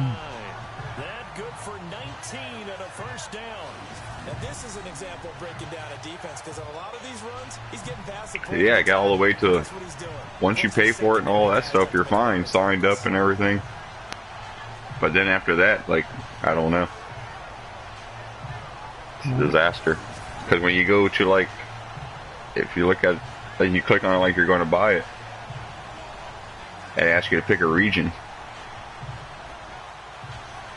That good for 19 and a first down. And this is an example of breaking down a defense because on a lot of these runs, he's getting past the Yeah, I got all the way to That's what he's doing. once you pay for it and all that stuff, you're fine, signed up and everything. But then after that, like, I don't know. It's a disaster. Because when you go to, like, if you look at, like, you click on it like you're going to buy it, and it asks you to pick a region.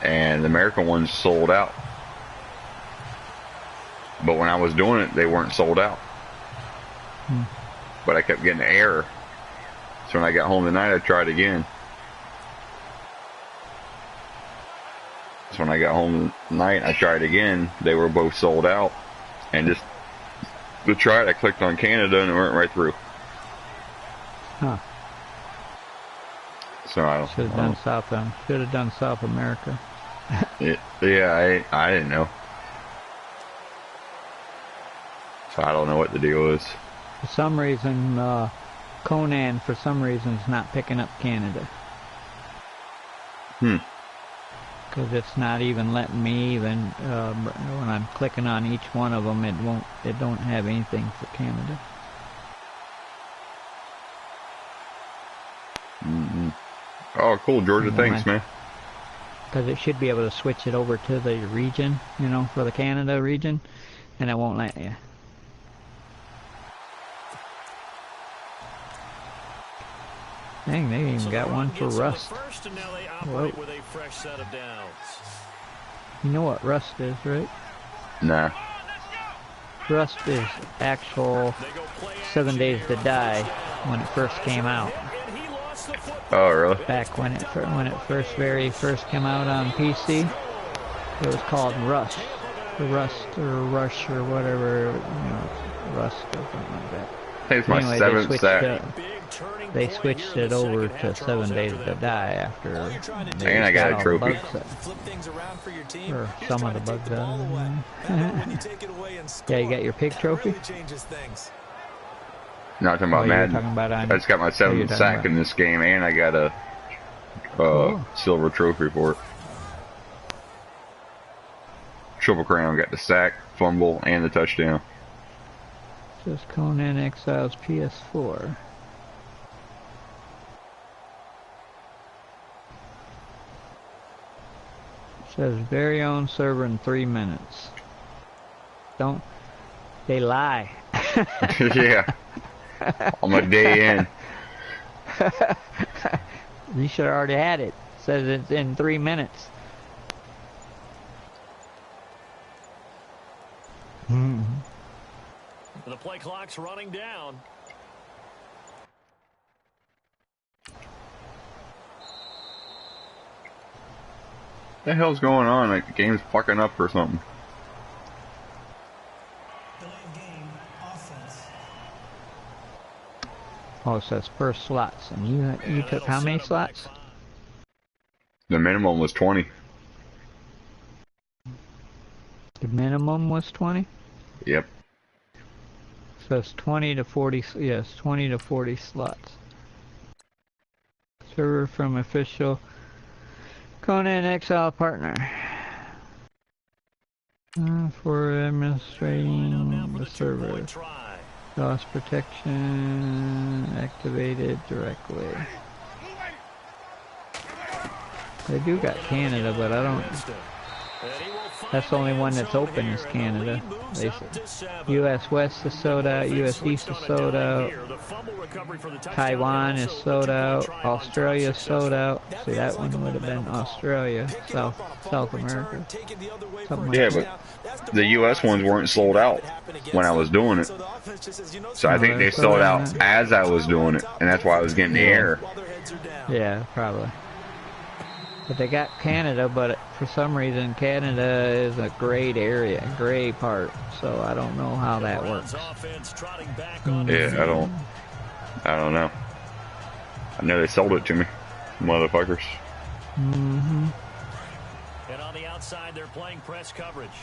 And the American one's sold out. But when I was doing it, they weren't sold out. But I kept getting an error. So when I got home tonight, I tried again. So when I got home tonight, I tried again. They were both sold out. And just to try it, I clicked on Canada and it went right through. Huh. So I don't Should have done Should have done South America. Yeah, I didn't know. So I don't know what the deal is. For some reason, Conan, for some reason, is not picking up Canada. because it's not even letting me even when I'm clicking on each one of them, it don't have anything for Canada. Oh, cool, Georgia. Thanks, man. Because it should be able to switch it over to the region, you know, for the Canada region, and it won't let you. Dang, they even got one for rust. Whoa. You know what rust is, right? Nah. Rust is actual 7 Days to Die when it first came out. Oh, really? Back when it very first came out on PC, it was called Rust, or Rush, or whatever, you know, Rust or something like that. I think it's my anyway, 7th sack. They switched it over to 7 Days to Die after. And I got a trophy. Or some of the bugs out. Yeah, you got your pig trophy? Not talking about Madden. I just got my 7th sack in this game, and I got a silver trophy for it. Triple Crown, got the sack, fumble, and the touchdown. Just Conan Exiles ps4. Says very own server in 3 minutes. They lie. Yeah. On my day in. You should have already had it. Says it's in 3 minutes. The play clock's running down. What the hell's going on? Like the game's fucking up or something. Oh, it says per slots, and you took how many slots? The minimum was 20. The minimum was 20? Yep. So it's 20 to 40, yes, 20 to 40 slots. Server from official Conan Exile partner. For administrating the server. DOS protection activated directly. They do got Canada, but I don't. That's the only one that's open is Canada. They said U.S. West is sold out, U.S. East is sold out, Taiwan is sold out, Australia is sold out. See, that one would have been Australia, South America. Yeah, but the U.S. ones weren't sold out when I was doing it. So I think they sold out as I was doing it, and that's why I was getting the error. Yeah, probably. But they got Canada, but for some reason Canada is a grayed area, gray part, so I don't know how that works. Yeah, I don't know. I know they sold it to me, motherfuckers. Mm-hmm. And on the outside, they're playing press coverage.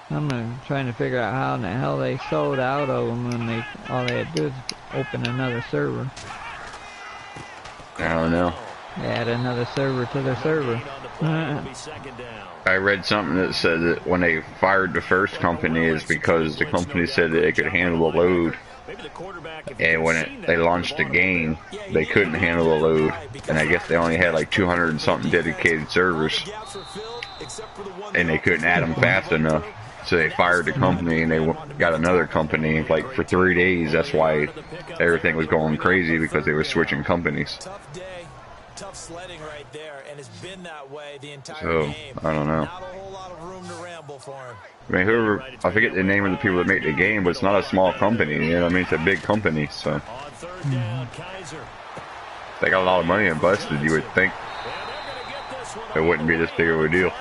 I'm trying to figure out how in the hell they sold out of them when all they had to do is open another server. I don't know. They add another server to their server. I read something that said that when they fired the first company is because the company said that it could handle the load. And when they launched the game, they couldn't handle the load. And I guess they only had like 200 and something dedicated servers. And they couldn't add them fast enough. So they fired the company and they got another company. Like for 3 days, that's why everything was going crazy, because they were switching companies. Tough sledding right there, and it's been that way the entire game. I don't know. Not a whole lot of room to ramble for him. I mean, I forget the name of the people that make the game, but it's not a small company, you know what I mean? It's a big company, so. They got a lot of money invested, you would think it wouldn't be this big of a deal.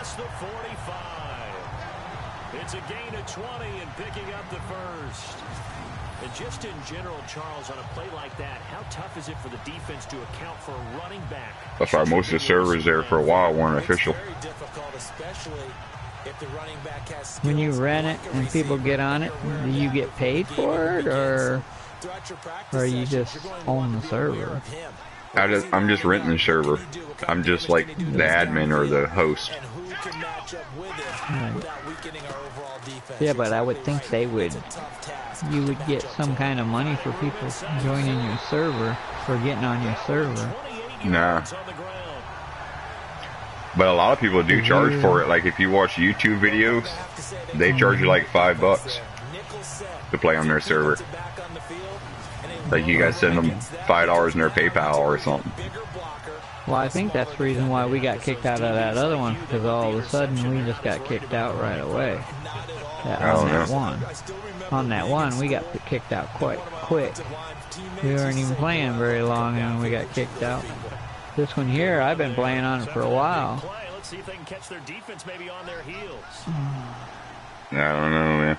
It's a gain of 20 and picking up the first. And just in general, Charles, on a play like that, how tough is it for the defense to account for a running back? That's why most of the servers there for a while weren't official. Very difficult, especially if the running back has skills. When you rent it and people get on it, do you get paid for it, or you just own the server? I'm just renting the server. I'm just like the admin or the host. Right. Yeah, but I would think you would get some kind of money for people joining your server, for getting on your server. Nah. But a lot of people do charge for it. Like if you watch YouTube videos, they charge you like $5 to play on their server. Like you guys send them $5 in their PayPal or something. Well, I think that's the reason why we got kicked out of that other one, because all of a sudden we just got kicked out right away. On that one, we got kicked out quite quick. We weren't even playing very long and we got kicked out. This one here, I've been playing on it for a while. Let's see if they can catch their defense maybe on their heels. I don't know, man.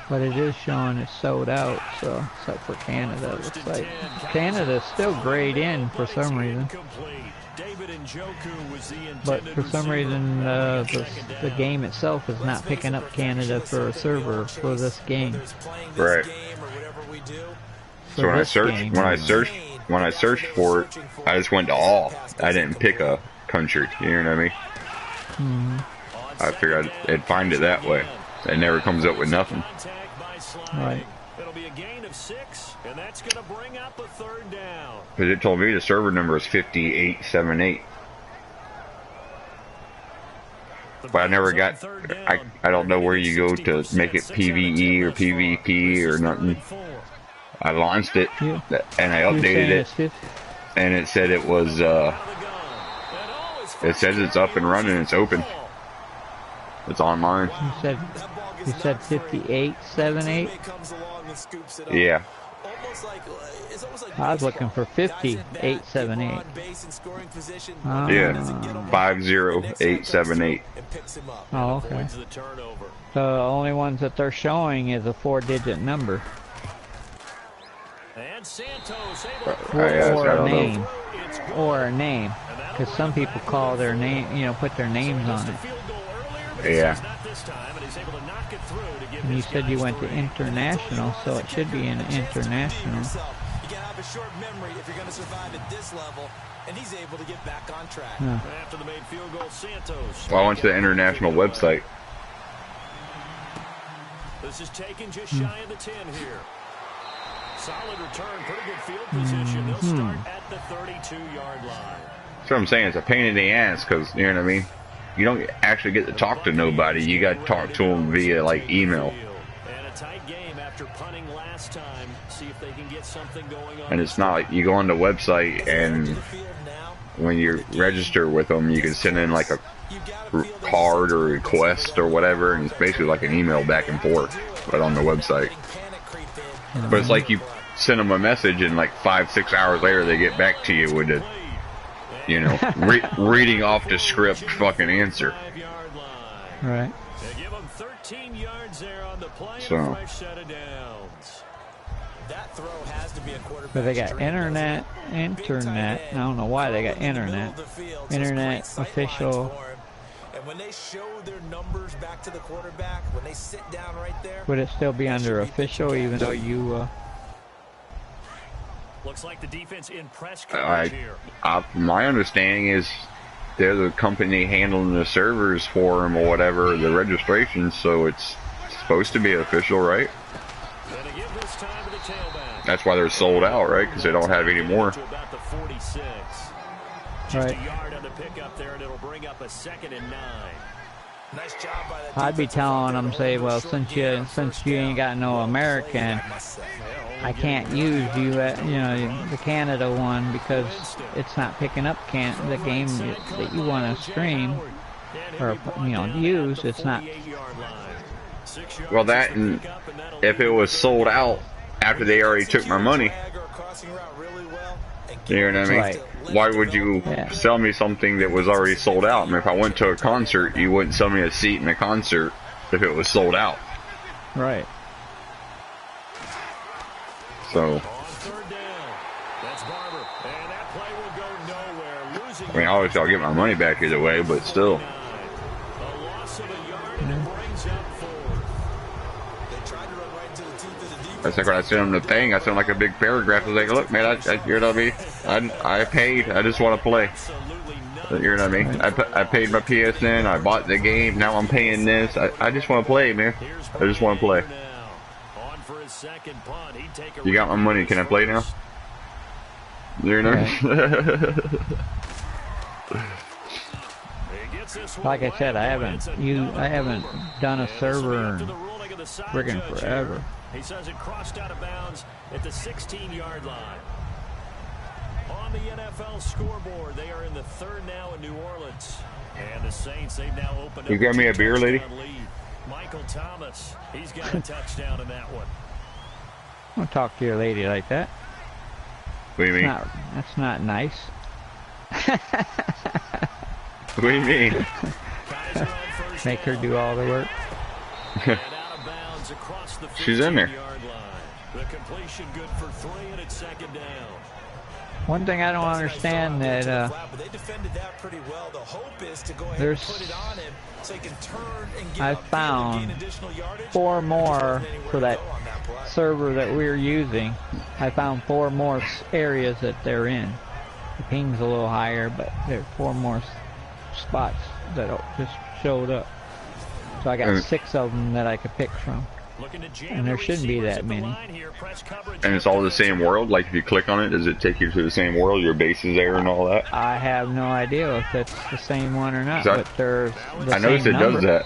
But it is showing it's sold out, so except for Canada, it looks like. Canada's still grayed in for some reason. But for some reason, the game itself is not picking up Canada for a server for this game. Right. So when I searched for it, I just went to all. I didn't pick a country. You know what I mean? Mm-hmm. I figured I'd find it that way. It never comes up with nothing. Right. It'll be a gain of 6, and that's going to bring up a 3rd down. Because it told me the server number is 5878. But I never got. I don't know where you go to make it PVE or PvP or nothing. I launched it and I updated it, and it said it was. It says it's up and running. It's open. It's online. You said 5878? Yeah. I was looking for 5878. Yeah. 50878. Oh, okay. The only ones that they're showing is a 4-digit number. Or a name. Because some people call their name, put their names on it. Yeah. And you said you went to international, so it should be in international. You gotta have a short memory if you're going to survive at this level, and he's able to get back on track. After the made field goal, Santos. Well, I went to the international website. This is taken just shy of the 10 here. Solid return, pretty good field position. They'll start at the 32-yard line. That's what I'm saying. It's a pain in the ass because, you know what I mean? You don't actually get to talk to nobody. You got to talk to them via, like, email. And a tight game after punting last time. See if they can get something going on. And it's not like you go on the website and when you register with them, you can send in, like, a card or request or whatever, and it's basically like an email back and forth, but on the website. But it's like you send them a message and, like, 5-6 hours later they get back to you with a, reading off the script fucking answer. Right. They give them 13 yards there on the play. So. Fresh set of downs. That throw has to be a quarterback. But they got internet. I don't know why they got internet. Internet official. And when they show their numbers back to the quarterback, when they sit down right there. Would it still be under official even though you Looks like the defense in press coverage here. My understanding is they're the company handling the servers for them or whatever, the registration, so it's supposed to be official, right? That's why they're sold out, right? Because they don't have any more. Right. I'd be telling them, say, well, since you ain't got no American, I can't use the Canada one because it's not picking up the game that you want to stream or use. It's not. Well, that and if it was sold out after they already took my money, you know what I mean? Right. Why would you sell me something that was already sold out? I mean, if I went to a concert, you wouldn't sell me a seat in a concert if it was sold out. Right. So, I mean, obviously I'll get my money back either way, but still. That's like when I sent him the thing. I sent him like a big paragraph. I was like, look, man, you know what I mean? I paid. I just want to play. You know what I mean? I paid my PSN. I bought the game. Now I'm paying this. I just want to play, man. I just want to play. You got my money. Can I play now? You know? Like I said, I haven't done a server in friggin' forever. He says it crossed out of bounds at the 16-yard line. On the NFL scoreboard, they are in the third now in New Orleans. And the Saints, they've now opened up. You got me a beer, lady? Michael Thomas, he's got a touchdown in that one. Don't talk to your lady like that. What do you mean? That's not nice. What do you mean? Make her do all the work. She's in there. The completion good for 3, and it's second down. One thing I don't understand that I found 4 more for that server that we're using. I found 4 more areas that they're in. The ping's a little higher, but there are 4 more spots that just showed up. So I got 6 of them that I could pick from. And there shouldn't be that many. And it's all the same world? Like if you click on it, does it take you to the same world? Your base is there and all that? I have no idea if that's the same one or not, but there's the I noticed same it number. does that.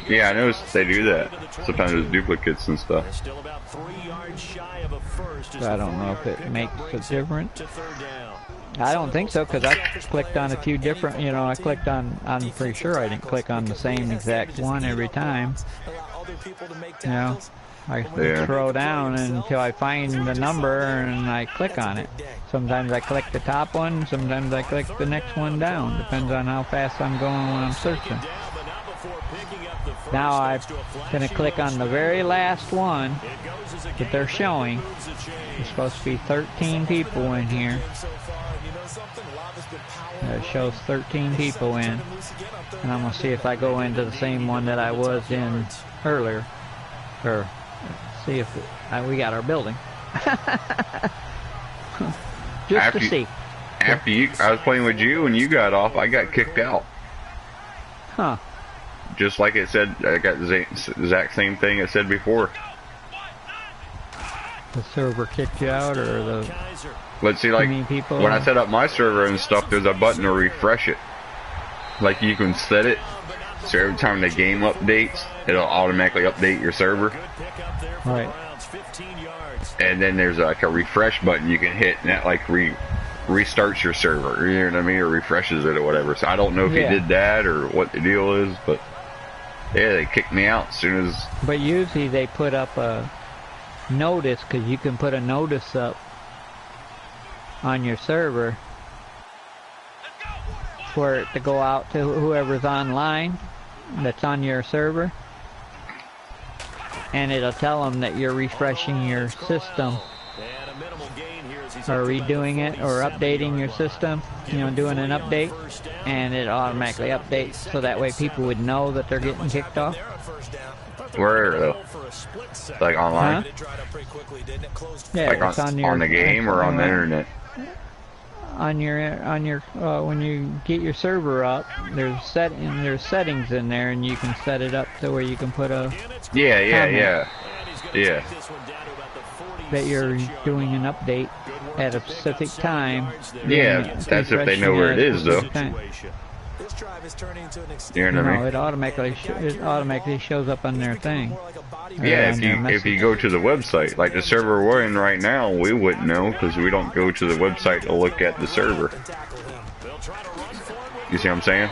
Yeah, I noticed they do that. Sometimes there's duplicates and stuff. So I don't know if it makes a difference. I don't think so, because I clicked on a few different, I clicked on, I'm pretty sure I didn't click on the same exact one every time. I throw down until I find the number and I click on it. Sometimes I click the top one, sometimes I click the next one down. Depends on how fast I'm going when I'm searching. Now I'm going to click on the very last one that they're showing. There's supposed to be 13 people in here. It shows 13 people in. And I'm going to see if I go into the same one that I was in earlier. Or see if we got our building. Just to see. After I was playing with you and you got off, I got kicked out. Huh. Just like it said, I got the exact same thing it said before. The server kicked you out, or the... Let's see, like, people? When I set up my server and stuff, there's a button to refresh it. Like, you can set it, so every time the game updates, it'll automatically update your server. Right. And then there's like a refresh button you can hit, and that like restarts your server, you know what I mean, or refreshes it or whatever. So I don't know if he did that or what the deal is, but yeah, they kicked me out as soon as... But usually they put up a notice, because you can put a notice up on your server for it to go out to whoever's online that's on your server, and it'll tell them that you're refreshing your system or redoing it or updating your system, doing an update, and it automatically updates, so that way people would know that they're getting kicked off. Where though? Like online? Huh? Yeah, like it's on the game or on the internet? On your when you get your server up, there's settings in there, and you can set it up to where you can put a yeah that you're doing an update at a specific time. Yeah, that's if they know where it is, though. You know what I mean? No, it automatically shows up on their thing. Yeah, if you go to the website, like the server we're in right now, we wouldn't know because we don't go to the website to look at the server. You see what I'm saying?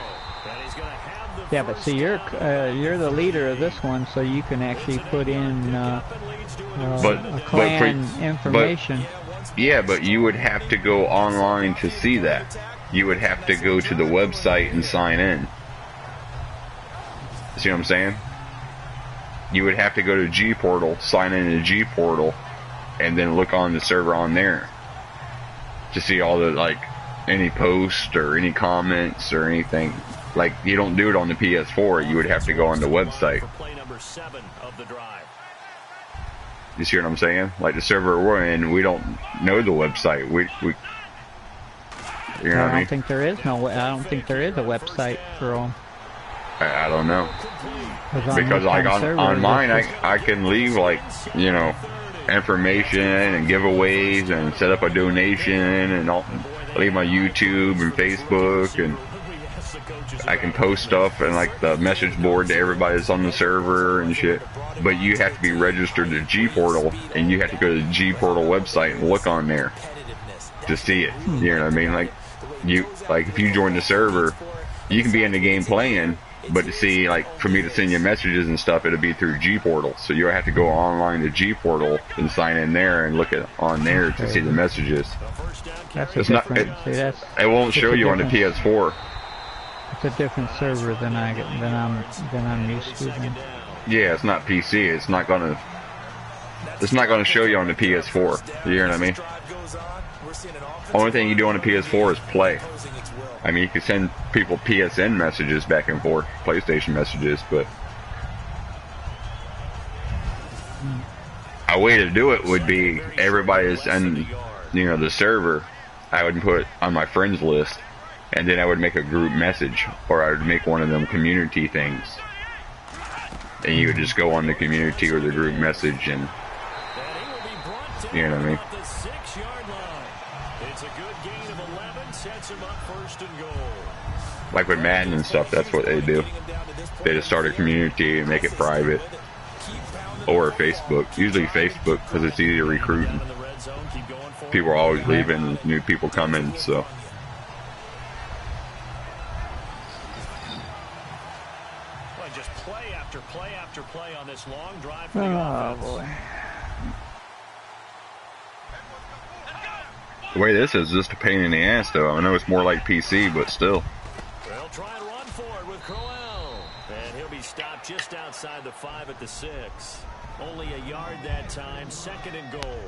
Yeah, but see, you're the leader of this one, so you can actually put in clan information. Yeah, but you would have to go online to see that. You would have to go to the website and sign in. See what I'm saying? You would have to go to G Portal, sign in to G Portal, and then look on the server on there to see all the, like, any posts or any comments or anything. Like, you don't do it on the PS4. You would have to go on the website. You see what I'm saying? Like the server we're in, we don't know the website. We you know what I mean? I don't think there is a website for them. I don't know. Because like on mine, I can leave like, you know, information and giveaways and set up a donation and I'll leave my YouTube and Facebook, and I can post stuff and like the message board to everybody that's on the server and shit. But you have to be registered to G Portal, and you have to go to the G Portal website and look on there to see it. You know what I mean? Like if you join the server, you can be in the game playing, but to see, like, for me to send you messages and stuff, it'll be through G Portal. So you'll have to go online to G Portal and sign in there and look at on there to see the messages. It's not. It won't show you on the PS4. It's a different server than I'm used to. Yeah, it's not PC. It's not gonna show you on the PS4. You hear what I mean? Only thing you do on the PS4 is play. I mean, you can send people PSN messages back and forth, PlayStation messages, but a way to do it would be everybody's in, you know, the server. I would put on my friends list, and then I would make a group message, or I would make one of them community things, and you would just go on the community or the group message, and you know what I mean. Like with Madden and stuff, that's what they do. They just start a community and make it private. Or Facebook. Usually Facebook, because it's easy to recruit. People are always leaving, new people coming, so. Just play after play after play on this long drive. Oh, boy. The way this is just a pain in the ass, though. I know it's more like PC, but still. They'll try and run for it with Crowell. And he'll be stopped just outside the 5 at the 6. Only a yard that time, 2nd and goal.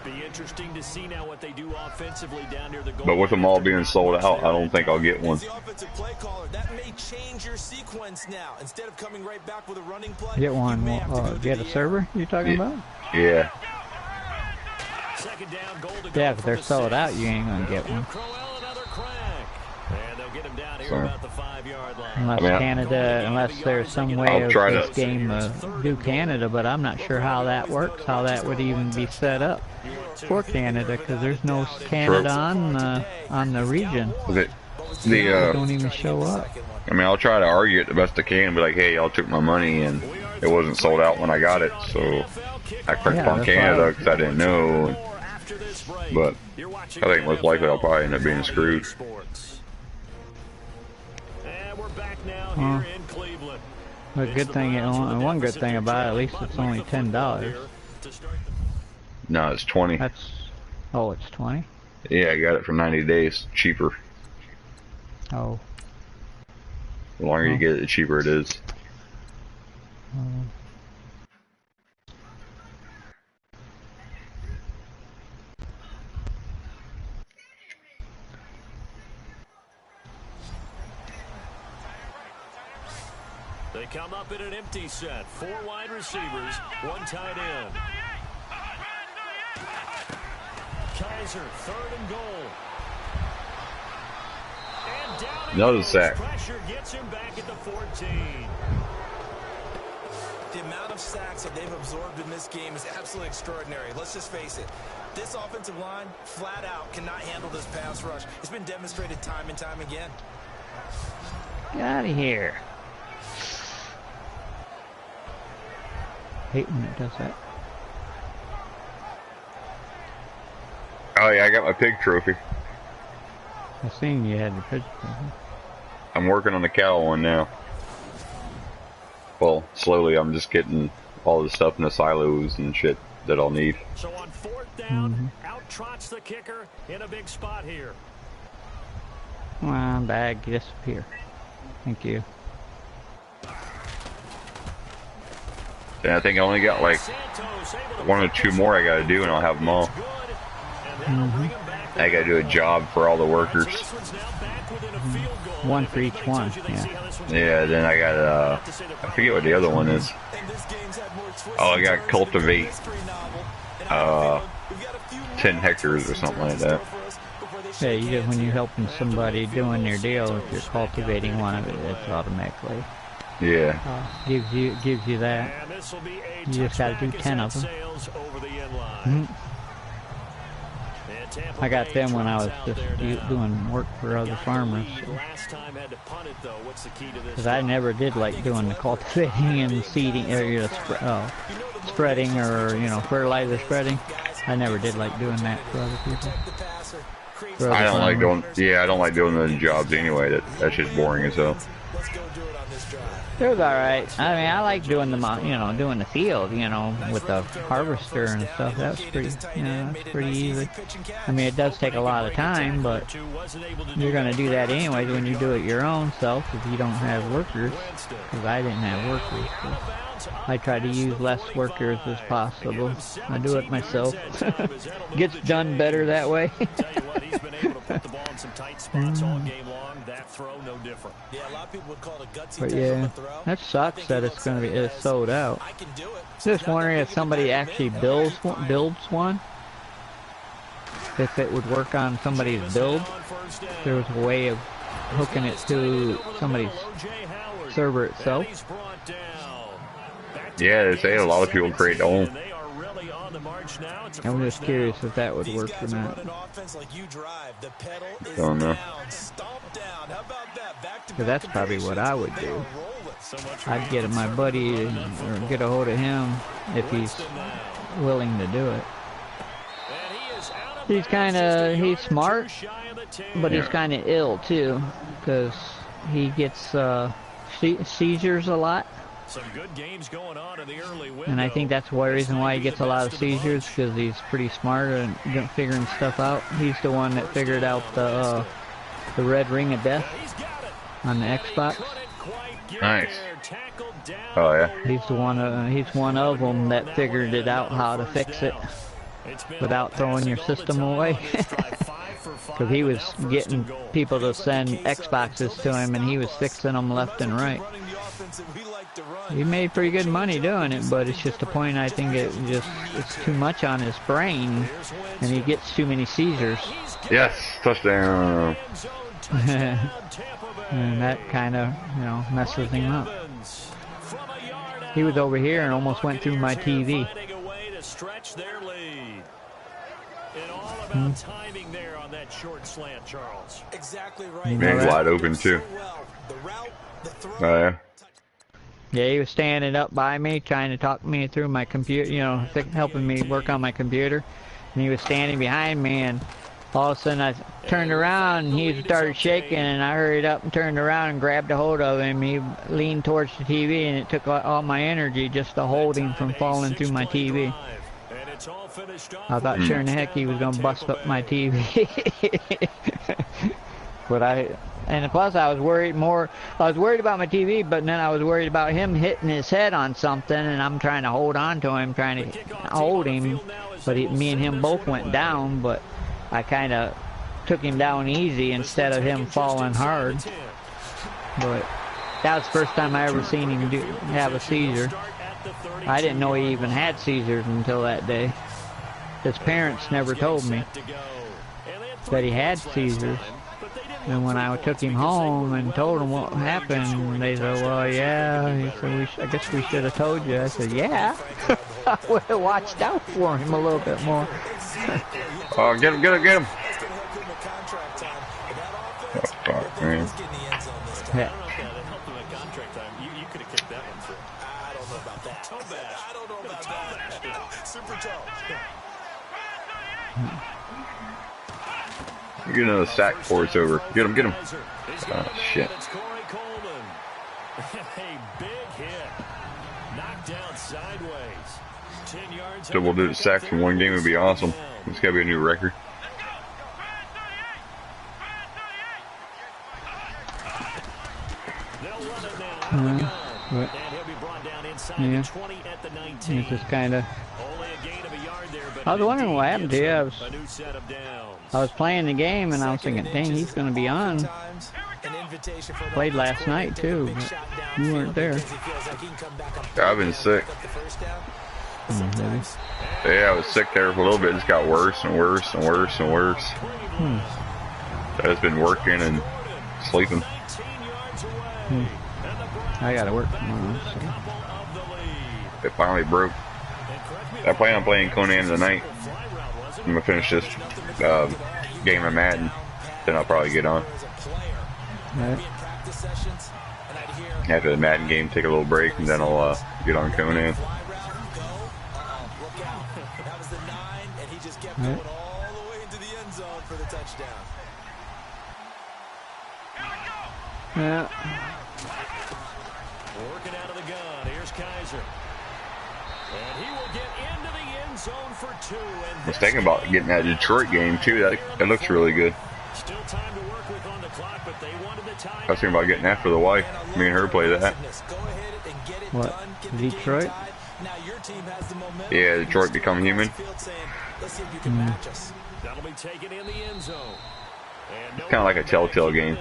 Be interesting to see now what they do offensively down near the goal. But with them all being sold out, I don't think I'll get one. That may change your sequence now. Instead of coming right back with a running play, get one. Get a server you talking about? Yeah. Yeah, if they're sold out, you ain't gonna get one. Unless there's some way of this game do Canada, but I'm not sure how that works, how that would even be set up for Canada, because there's no Canada on the region. They don't even show up. I mean, I'll try to argue it the best I can, be like, hey, y'all took my money and it wasn't sold out when I got it, so I clicked on Canada because I didn't know. But I think most likely I'll probably end up being screwed. But good thing, one good thing about it, at least it's only $10. No, it's 20. Oh, it's 20. Yeah, I got it for 90 days, cheaper. Oh. The longer you get it, the cheaper it is. They come up in an empty set. 4 wide receivers, 1 tight end. Kaiser, 3rd and goal. And down another sack. Pressure gets him back at the 14. The amount of sacks that they've absorbed in this game is absolutely extraordinary. Let's just face it. This offensive line, flat out, cannot handle this pass rush. It's been demonstrated time and time again. Get out of here. Hate when it does that. Oh yeah, I got my pig trophy. I seen you had the pig trophy. I'm working on the cow one now. Well, slowly I'm just getting all the stuff in the silos and shit that I'll need. So on 4th down, out trots the kicker in a big spot here. Come on, bag, disappear. Thank you. And I think I only got like 1 or 2 more I gotta do and I'll have them all. I gotta do a job for all the workers. 1 for each one, yeah. Yeah, then I got I forget what the other one is. Oh, I got cultivate. 10 hectares or something like that. Yeah, you just, when you're helping somebody doing their deal, if you're cultivating one of it, it's automatically gives you that. You just got to do 10 of them. I got them when I was just doing work for other farmers. Because I never did like doing the cultivating and seeding, or spreading, or fertilizer spreading. I never did like doing that for other people. I don't like doing. Yeah, I don't like doing those jobs anyway. That's just boring as hell. It was all right. I mean, I like doing doing the field, with the harvester and stuff. That was pretty, that's pretty easy. I mean, it does take a lot of time, but you're gonna do that anyways when you do it your own self if you don't have workers. Because I didn't have workers. So I try to use less workers as possible. I do it myself. Gets done better that way. But yeah, that sucks that it's sold out. Just wondering if somebody actually builds one. If it would work on somebody's build. If there was a way of hooking it to somebody's server itself. Yeah, they say a lot of people create their own. I'm just curious if that would work or not. Don't know. Because that's probably what I would do. I'd get my buddy or get a hold of him if he's willing to do it. He's smart, but he's kind of ill too, because he gets seizures a lot. Some good games going on in the early window. And I think that's one reason why he gets a lot of seizures, because he's pretty smart and figuring stuff out. He's the one that figured out the red ring of death on the Xbox. Nice. Oh yeah. He's one of them that figured it out how to fix it without throwing your system away. Because he was getting people to send Xboxes to him, and he was fixing them left and right. He made pretty good money doing it, but it's just a point. I think it's too much on his brain, and he gets too many seizures. Yes, touchdown. And that kind of, messes him up. He was over here and almost went through my TV. Timing there on that short slant, Charles. Exactly right. Man, wide open too. Oh yeah. Yeah, he was standing up by me, trying to talk me through my computer, helping me work on my computer. And he was standing behind me, and all of a sudden I turned around, and he started shaking, and I hurried up and turned around and grabbed a hold of him. He leaned towards the TV, and it took all my energy just to hold him from falling through my TV. I thought sure in the heck he was going to bust up my TV. And plus I was worried about my TV, but then I was worried about him hitting his head on something, and I'm trying to hold on to him, trying to hold him, but me and him both went down, but I kind of took him down easy instead of him falling hard. But that was the first time I ever seen him have a seizure. I didn't know he even had seizures until that day. His parents never told me that he had seizures. And when I took him home and told him what happened, they said, well, yeah. He said, I guess we should have told you. I said, yeah. I would have watched out for him a little bit more. Oh, get him. Oh, fuck, man. Yeah. Get another sack for us over. Get him. Oh, shit. Double-digit sacks in one game would be awesome. It's got to be a new record. Yeah. It's just kind of... I was wondering what happened to you. I was playing the game and I was thinking, dang, he's going to be on. Played last night too, but you weren't there. I've been sick. Yeah, I was sick there for a little bit. It just got worse and worse and worse and worse. So I've been working and sleeping. I gotta work tomorrow, so. It finally broke. I plan on playing Conan tonight. I'm gonna finish this game of Madden. Then I'll probably get on. Right. After the Madden game, take a little break, and then I'll get on Conan. Right. Yeah. Working out of the gun. Here's Kaiser. And he will get into the end zone for 2. I was thinking about getting that Detroit game, too. That looks really good. Still time to work with on the clock, but they wanted the time. I was thinking about getting that for the wife. Me and her play that. What? Detroit? Yeah, Detroit Become Human. That'll be taken in the end zone. It's kind of like a Telltale game.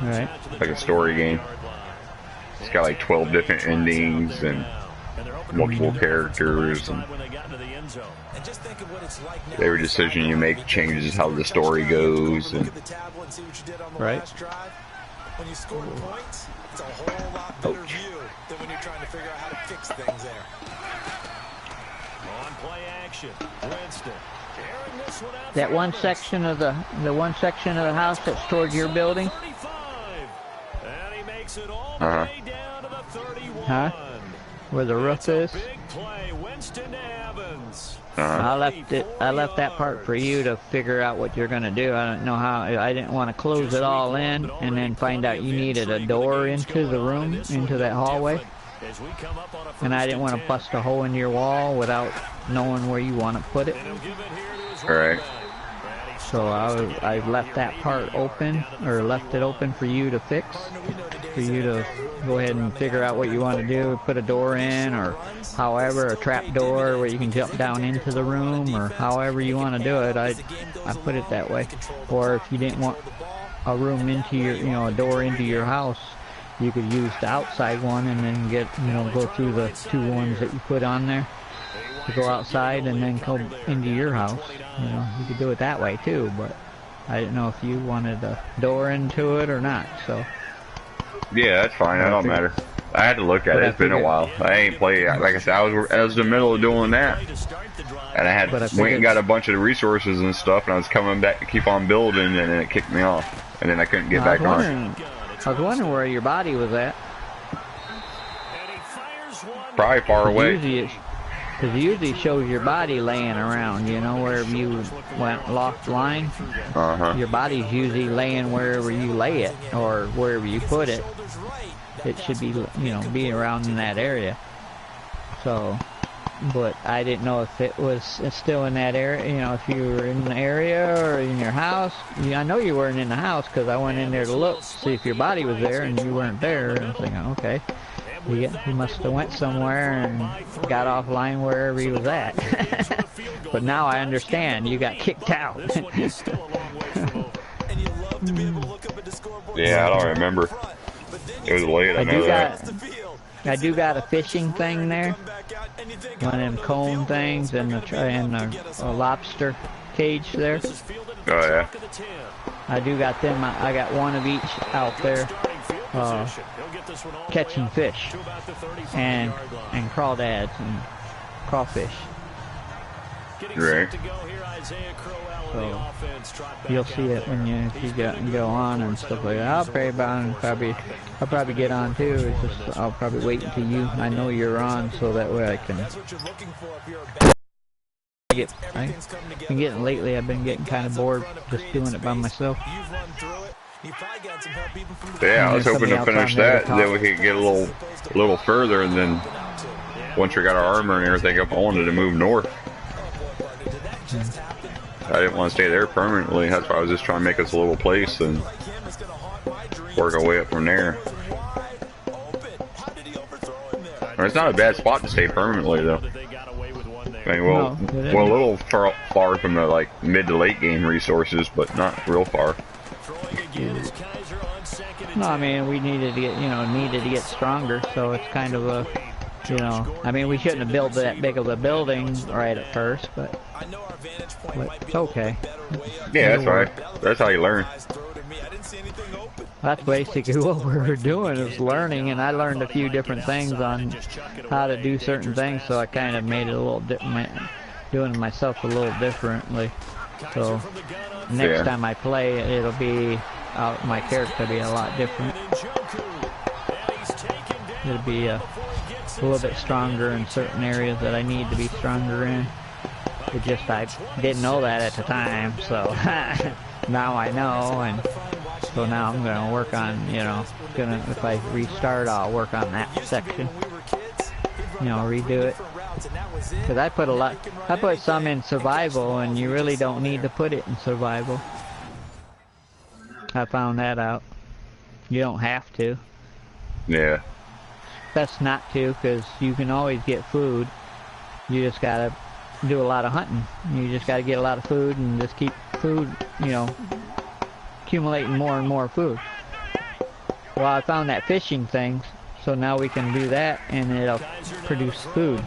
Right. Like a story game. It's got like 12 different endings and multiple characters, and every decision you make changes how the story goes. And Right. When you score points, it's a whole lot better view than when you're trying to figure out how to fix things there. On play action, Winston. That one section of the section of the house that's toward your building. And he makes it all the way down to the 31. Huh? Where the roof is. Big play, Winston to Evans. I left that part for you to figure out what you're gonna do. I don't know how. I didn't want to close it all in and then find out you needed a door into the room, into that hallway. And I didn't want to bust a hole in your wall without knowing where you want to put it. Alright. So I left that part open, or left it open for you to fix, for you to go ahead and figure out what you want to do, put a door in, or however, a trap door where you can jump down into the room, or however you want to do it. I put it that way. Or if you didn't want a room into your, a door into your house, you could use the outside one and then go through the 2 ones that you put on there to go outside and then go into your house. You could do it that way too, but I didn't know if you wanted a door into it or not, so. Yeah, that's fine. That don't matter. I had to look at it. It's been a while. I ain't played. Like I said, I was in the middle of doing that, and I went and got a bunch of the resources and stuff, and I was coming back to keep on building, and then it kicked me off, and then I couldn't get back on. I was wondering where your body was at. Probably far away. Because it usually shows your body laying around, wherever you lost line. Your body's usually laying wherever you lay it, or wherever you put it. It should be, be around in that area. So, but I didn't know if it was still in that area, if you were in the area or in your house. I know you weren't in the house because I went in there to look, see if your body was there, and you weren't there. And I was thinking, okay. He must have went somewhere and got offline wherever he was at. But now I understand. You got kicked out. Yeah, I don't remember. It was late. I know that. I do got a fishing thing there. One of them cone things and a lobster cage there. Oh, yeah. I do got them. I got one of each out there. Catching fish and crawdads and crawfish. Right. So you'll see it when if you go on and stuff like that. I'll probably get on too. It's just I'll probably wait until I know you're on, so that way I can. I'm getting lately. I've been getting kind of bored just doing it by myself. Yeah, I was hoping to finish that, then we could get a little further, and then once we got our armor and everything up, I wanted to move north. I didn't want to stay there permanently. That's why I was just trying to make us a little place and work our way up from there. It's not a bad spot to stay permanently, though. I mean, we're a little far from the mid to late game resources, but not real far. No, I mean we needed to get stronger, so it's kind of You know, I mean, we shouldn't have built that big of a building right at first, but it's okay. Yeah, that's right. That's how you learn. That's basically what we were doing, is learning, and I learned a few different things on how to do certain things, so I kind of made it a little different, doing it myself a little differently. So next time I play, it'll be my character will be a lot different. It'll be a little bit stronger in certain areas that I need to be stronger in. It just, I didn't know that at the time, so now I know, and so now I'm gonna work on, you know, if I restart, I'll work on that section. You know, redo it. Because I put some in survival, and you really don't need to put it in survival. I found that out. You don't have to. Yeah. Best not to, because you can always get food. You just gotta do a lot of hunting. You just gotta get a lot of food and just keep food, you know, accumulating more and more food. Well, I found that fishing thing, so now we can do that, and it'll produce food.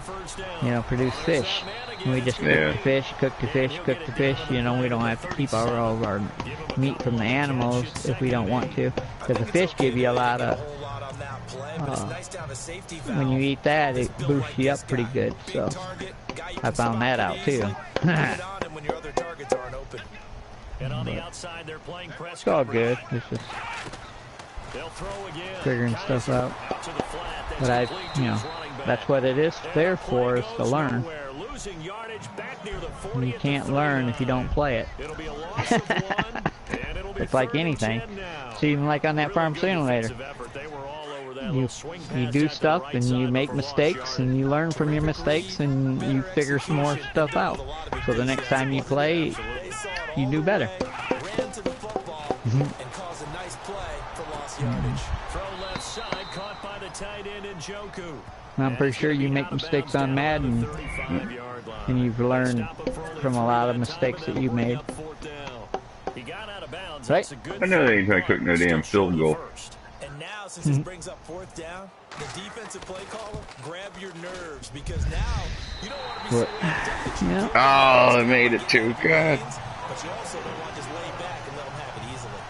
You know, produce fish. And we just cook the fish, cook the fish, cook the fish. You know, we don't have to keep all of our meat from the animals if we don't want to, because the fish give you a lot of. When you eat that, it boosts you up pretty good. So I found that out too. It's all good. It's just figuring stuff out. But you know, that's what it is there for, is to learn. You can't learn if you don't play it. It's like anything. It's even like on that farm simulator. You do stuff and you make mistakes and you learn from your mistakes and you figure some more stuff out. So the next time you play, you do better. I'm pretty sure you make mistakes on Madden, and you've learned from a lot of mistakes that you made. Right? I know they ain't trying to cook no damn field goal. Since this brings up fourth down, the defensive play caller, grab your nerves, because now you don't want to be so yeah. Oh, they made it too good. But you also don't want to just lay back and let them have it easily.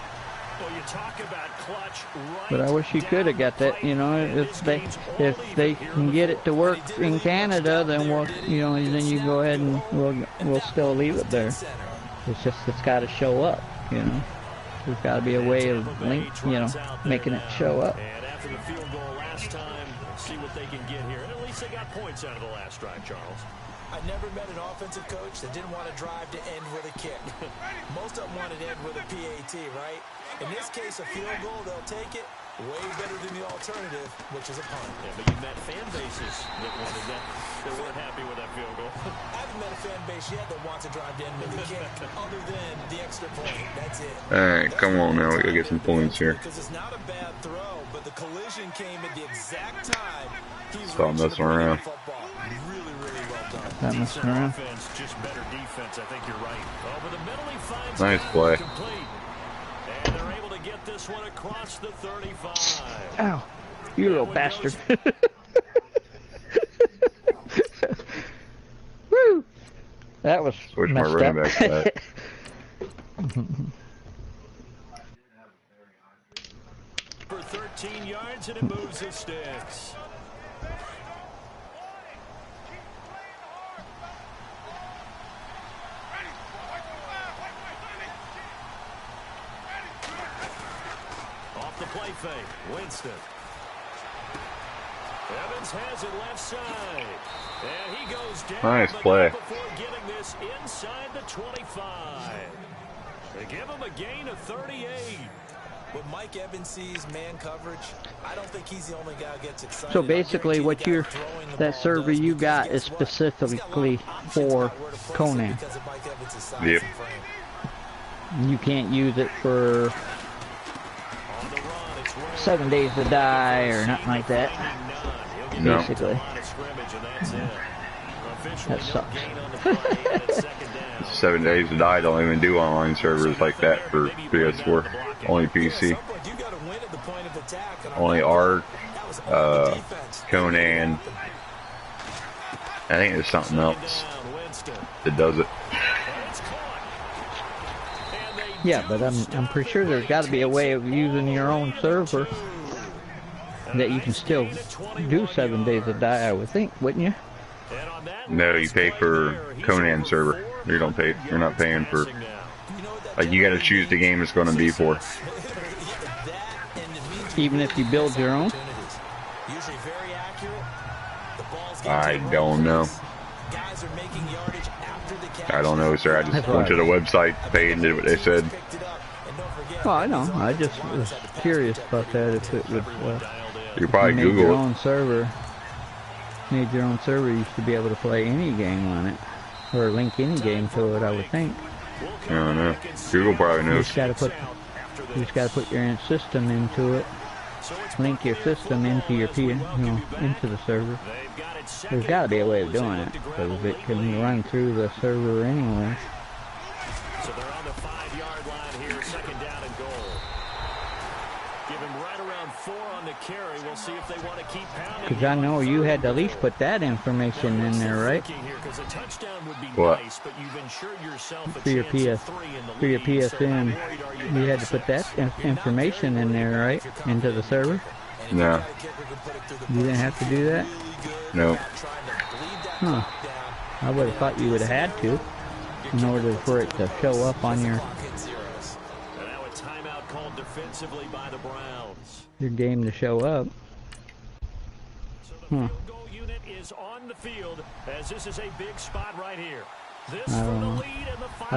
Well, you talk about clutch, right? But I wish you could have got that. You know, if they can get it to work in Canada, then then you go ahead and we'll still leave it there. It's just it's got to show up. You know. There's got to be a way of making it show up. And after the field goal last time, see what they can get here. And at least they got points out of the last drive, Charles. I never met an offensive coach that didn't want to drive to end with a kick. Most of them wanted to end with a PAT, right? In this case, a field goal, they'll take it. Way better than the alternative, which is a punt. Yeah, but you met fan bases that wanted that. They weren't happy with that field goal. I haven't met a fan base yet that wants to drive to end with a kick, other than the extra point. That's it. All right, come on now. We gotta get some points here. Because it's not a bad throw, but the collision came at the exact time. Stop messing around. Really, really well done. That messing around. Just better defense. I think you're right. Over the middle, he finds nice play. complete. And they're able to get this one across the 35. Ow, you little bastard. Woo! That was Switch my messed running up. back to that. For 13 yards, and it moves the sticks. The play fake, Winston. Evans has it left side. And he goes down. Nice play. Before getting this inside the 25. They give him a gain of 38. When Mike Evans sees man coverage, I don't think he's the only guy who gets excited. So basically what that server you got is specifically for Conan. Yep. You can't use it for 7 Days to Die or nothing like that. No. Basically. That sucks. 7 Days to Die don't even do online servers like that for PS4. Only PC. Only ARC, Conan. I think there's something else that does it. Yeah, but I'm pretty sure there's got to be a way of using your own server that you can still do 7 days a die, I would think, wouldn't you? No, you pay for Conan server. You don't pay. You're not paying for. Like, you got to choose the game it's going to be for. Even if you build your own. I don't know. I don't know, sir. I just went to the website, paid, and did what they said. Oh, I know. I just was curious about that. If it would. You probably made Google your it. own server. Made your own server. You used to be able to play any game on it, or link any game to it. I would think. I don't know. Google probably You knows. just gotta put your system into it. Link your system into your into the server. There's got to be a way of doing it because it can run through the server anyway. So they're on the 5-yard line here, second down and goal. Give him right around 4 on the carry. We'll see if they want to keep pounding. Because I know you had to at least put that information in there, right? What? For your PSN, you had to put that information in there, right? Into the server? No. You didn't have to do that? No. Huh. I would have thought you would have had to in order for it to show up on your game to show up. Huh. I don't know.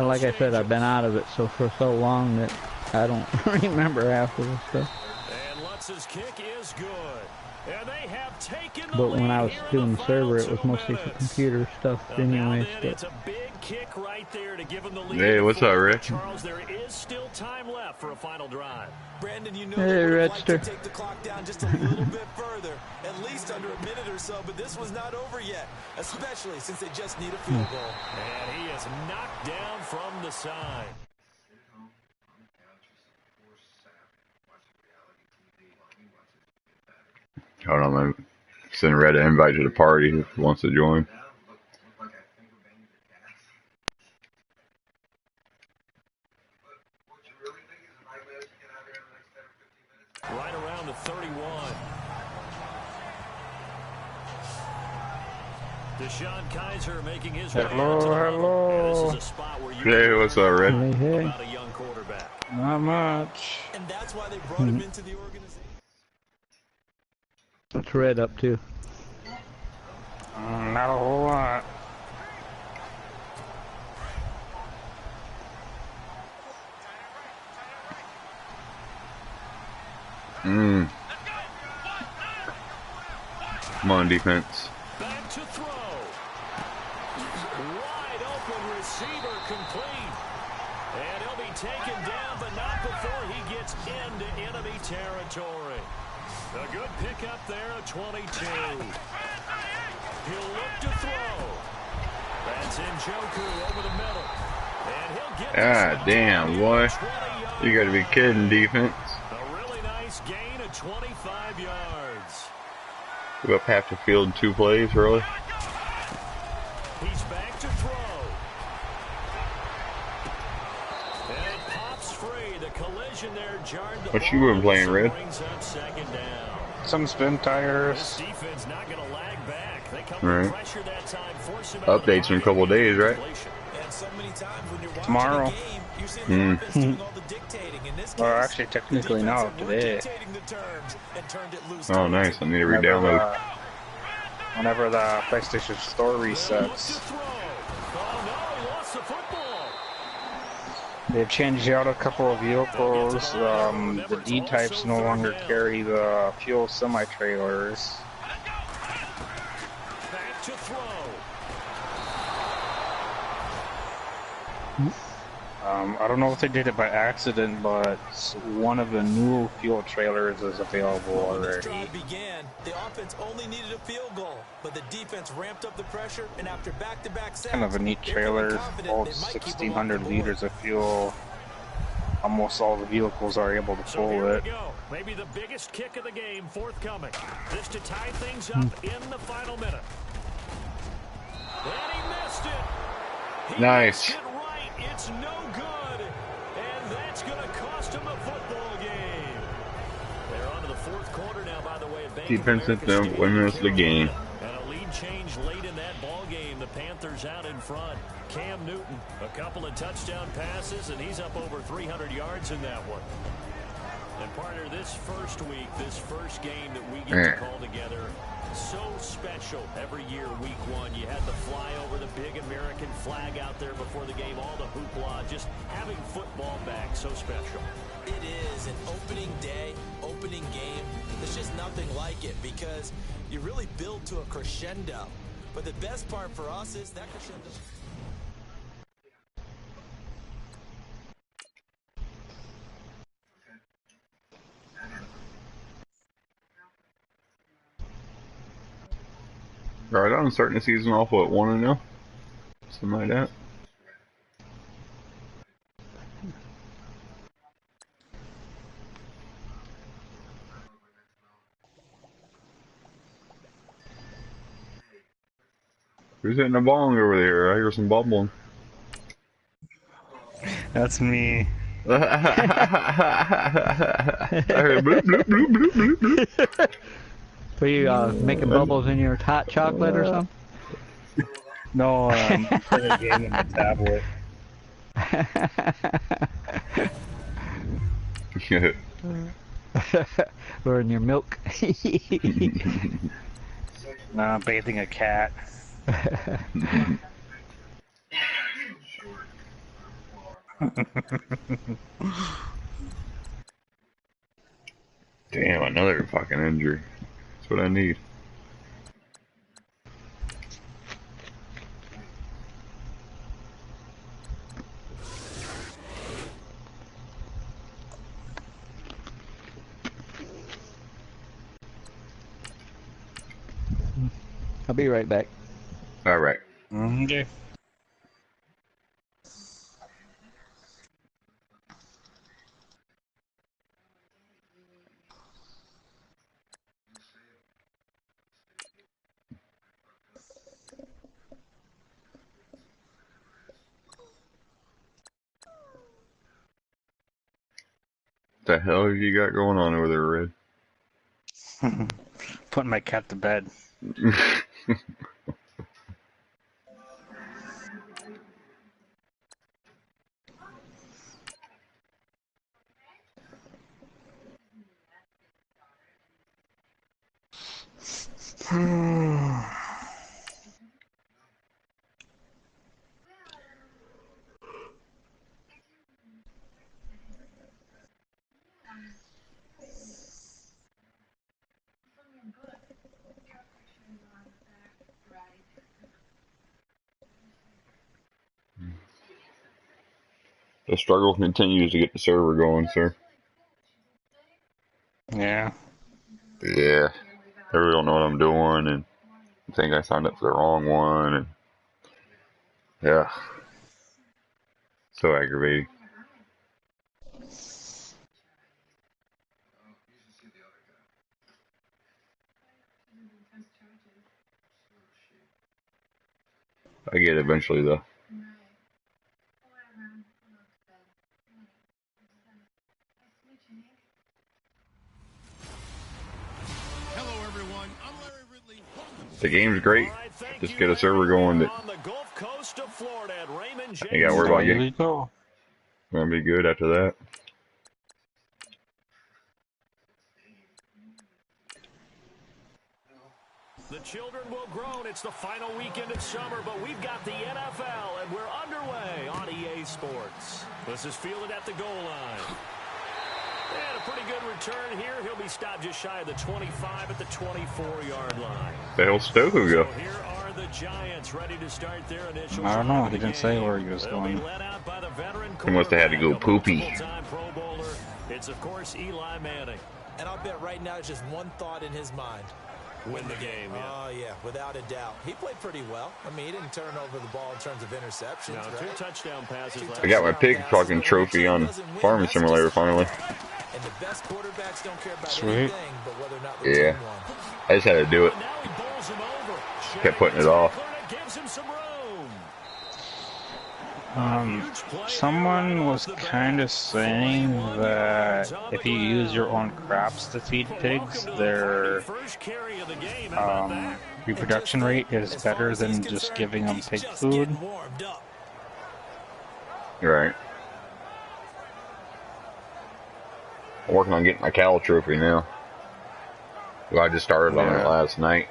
Like I said, I've been out of it for so long that I don't remember half of the stuff. But when I was doing the server, it was mostly for computer stuff anyway. It's a big kick right there to give them the lead. Hey, what's up, Rich? Charles, there is still time left for a final drive. Brandon, you know hey, would like to take the clock down just a little bit further, at least under a minute or so, but this was not over yet, especially since they just need a field goal. And he is knocked down from the side. Hold on, man. Send Red an invite to the party if he wants to join. Right around the 31. Deshaun Kaiser making his way out to the Hello. This is a spot where you Hey, what's up, Red? Hey. about a young quarterback. Not much. And that's why they brought him into the organization. What's Red up to? Not a whole lot. Come on, defense. Back to throw. Wide open receiver complete. And he'll be taken down, but not before he gets into enemy territory. A good pickup there at 22. He'll look to throw. That's Njoku over the middle. And he'll get God damn, boy. You gotta be kidding, defense. a really nice gain of 25 yards. We're up half the field in 2 plays, really? He's back to throw. And it pops free. The collision there jarred the What you ball, been playing, Red? brings up second down. Some spin This tires. defense not going to lag back. They come Right. with pressure that time, force him out of the Updates in a pocket. couple of days, right? And so many times when you're watching Tomorrow. a game, you're seeing the offense doing all the dictating. In this Well, case, actually, technically the now, defense were today. dictating the terms and turned it loose. Oh, nice. I need to Whenever re-download. whenever the PlayStation Store resets, Oh, no, he lost the football. they've changed out a couple of vehicles. The D-types no longer carry the fuel semi-trailers. Back to throw. I don't know if they did it by accident, but one of the new fuel trailers is available When this already. drive began, the offense only needed a field goal, but the defense ramped up the pressure, and after back-to-back sacks, Kind of a neat they're feeling trailer, confident holds they might keep them off 1,600 the board. liters of fuel. almost all the vehicles are able to pull here it. we go. Maybe the biggest kick of the game forthcoming. This to tie things up in the final minute. And he missed it. He Nice. missed it right. It's no good. And that's going to cost him a football game. They're on to the fourth quarter now, by the way. Defense at them winning us the game. And a lead change late in that ball game. The Panthers out in front. Cam Newton, a couple of touchdown passes, and he's up over 300 yards in that one. And partner, this first week, this first game that we get to call together, so special every year, week one. You had the flyover, the big American flag out there before the game, all the hoopla, just having football back, so special. It is an opening day, opening game. There's just nothing like it because you really build to a crescendo. But the best part for us is that crescendo. Right on, starting the season off, what, 1-0? Something like that. Who's hitting a bong over there? I hear some bubbling. That's me. I heard bloop, bloop, bloop, bloop, bloop, bloop. Were you making bubbles in your hot chocolate or something? No, playing a game on my tablet. Or in your milk? Nah, bathing a cat. Damn, another fucking injury. That's what I need. I'll be right back. All right. Okay. The hell have you got going on over there, Red? Putting my cat to bed. The struggle continues to get the server going, sir. Yeah. Yeah. I really don't know what I'm doing, and I think I signed up for the wrong one, and yeah. So aggravating. I get it eventually, though. Hello, everyone. I'm Larry Ridley. The game's great. Just get a server going that On the Gulf Coast of Florida at Raymond James. you gotta worry about There getting. you go. Gonna be good after that. The children will groan. It's the final weekend of summer, but we've got the NFL, and we're underway on EA Sports. This is fielded at the goal line. And a pretty good return here. He'll be stopped just shy of the 25 at the 24-yard line. The hell Stoku go? So here are the Giants ready to start their initial I don't know. drive He of the didn't say game. where he was They'll be going. led out by the veteran He must have had to go quarterback, poopy. multiple-time Pro Bowler. It's, of course, Eli Manning. And I'll bet right now there's just one thought in his mind. win the game. Yeah. Oh, yeah, without a doubt. He played pretty well. I mean, he didn't turn over the ball in terms of interceptions. No, right? 2 touchdown passes. I got my pig fucking trophy on Farming Simulator finally. And the best quarterbacks don't care about Sweet. anything but whether or not the Yeah. team won. I just had to do it. Now he bowls him over. Kept putting it off. Gives him some room. Someone was kind of saying that if you use your own crops to feed pigs, their reproduction rate is better than just giving them pig food. Right. I'm working on getting my cow trophy now. Well, I just started on it last night.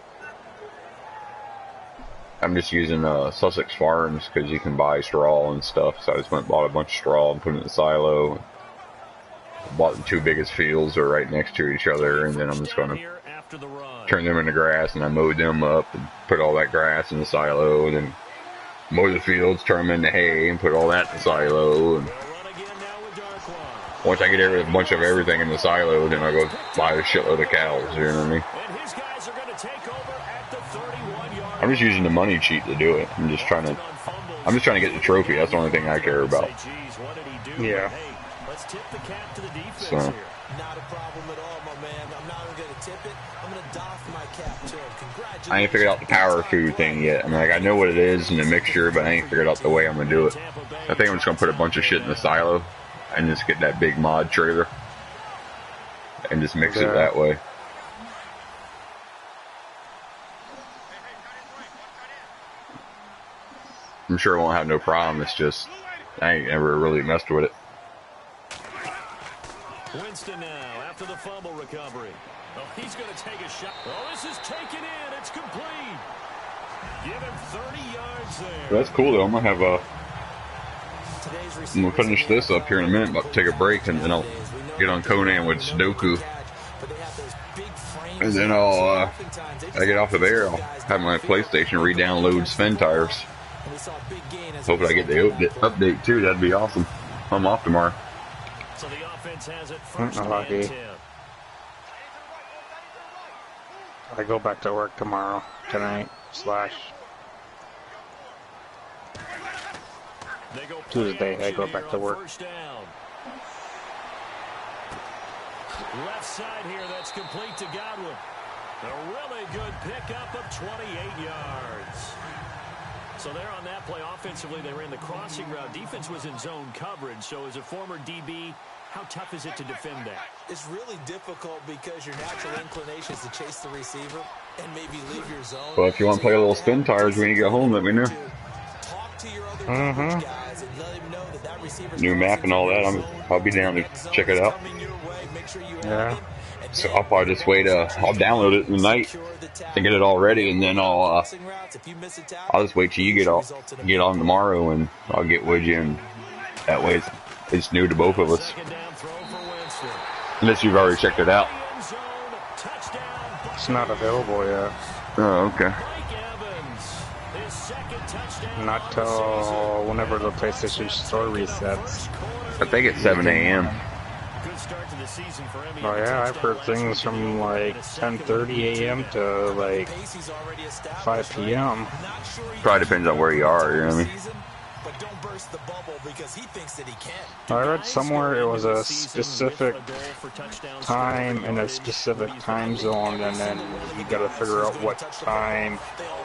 I'm just using Sussex Farms because you can buy straw and stuff. So I just went and bought a bunch of straw and put it in the silo. Bought the 2 biggest fields are right next to each other, and then I'm just going to turn them into grass, and I mowed them up and put all that grass in the silo, and then mow the fields, turn them into hay, and put all that in the silo. And once I get a bunch of everything in the silo, then I go buy a shitload of cows. You know what I mean? I'm just using the money cheat to do it. I'm just trying to get the trophy. That's the only thing I care about. Yeah. So. Not a problem at all, my man. I'm not even going to tip it. I'm going to doff my cap to him. Congratulations. I ain't figured out the power food thing yet. I mean, like, I know what it is in the mixture, but I ain't figured out the way I'm going to do it. I think I'm just going to put a bunch of shit in the silo and just get that big mod trailer and just mix it that way. I'm sure I won't have no problem. It's just I ain't ever really messed with it. Winston now after the fumble recovery. Oh, he's going to take a shot. Oh, this is taken in. It's complete. Give him 30 yards there. That's cool though. I'm gonna have I'm gonna finish this up here in a minute. About to take a break, and then I'll get on Conan with Sudoku. And then I get off of there, I'll have my PlayStation re-download Spin Tires. Hopefully I get the update too. That'd be awesome. I'm off tomorrow. So the offense has it first and 10. I go back to work tonight. Tuesday, I go back to work. Left side here, that's complete to Godwin. A really good pickup of 28 yards. So there on that play, offensively, they ran the crossing route. Defense was in zone coverage. So as a former DB, how tough is it to defend that? It's really difficult because your natural inclination is to chase the receiver and maybe leave your zone. Well, if you want to play a little Spin Tires when you get home, let me know. Talk to your other guys and let them know that receiver's New map and all that. I'll be down to check it out. Yeah. So I'll probably just wait. I'll download it tonight and get it all ready, and then I'll just wait till you get on tomorrow, and I'll get with you, and that way it's new to both of us. Unless you've already checked it out. It's not available yet. Oh, okay. Not till whenever the PlayStation Store resets. I think it's 7 a.m. Oh yeah, I've heard things from like 10:30 a.m. to like 5 p.m. Probably depends on where you are, you know what I mean? I read somewhere it was a specific time in a specific time zone, and then you gotta figure out what time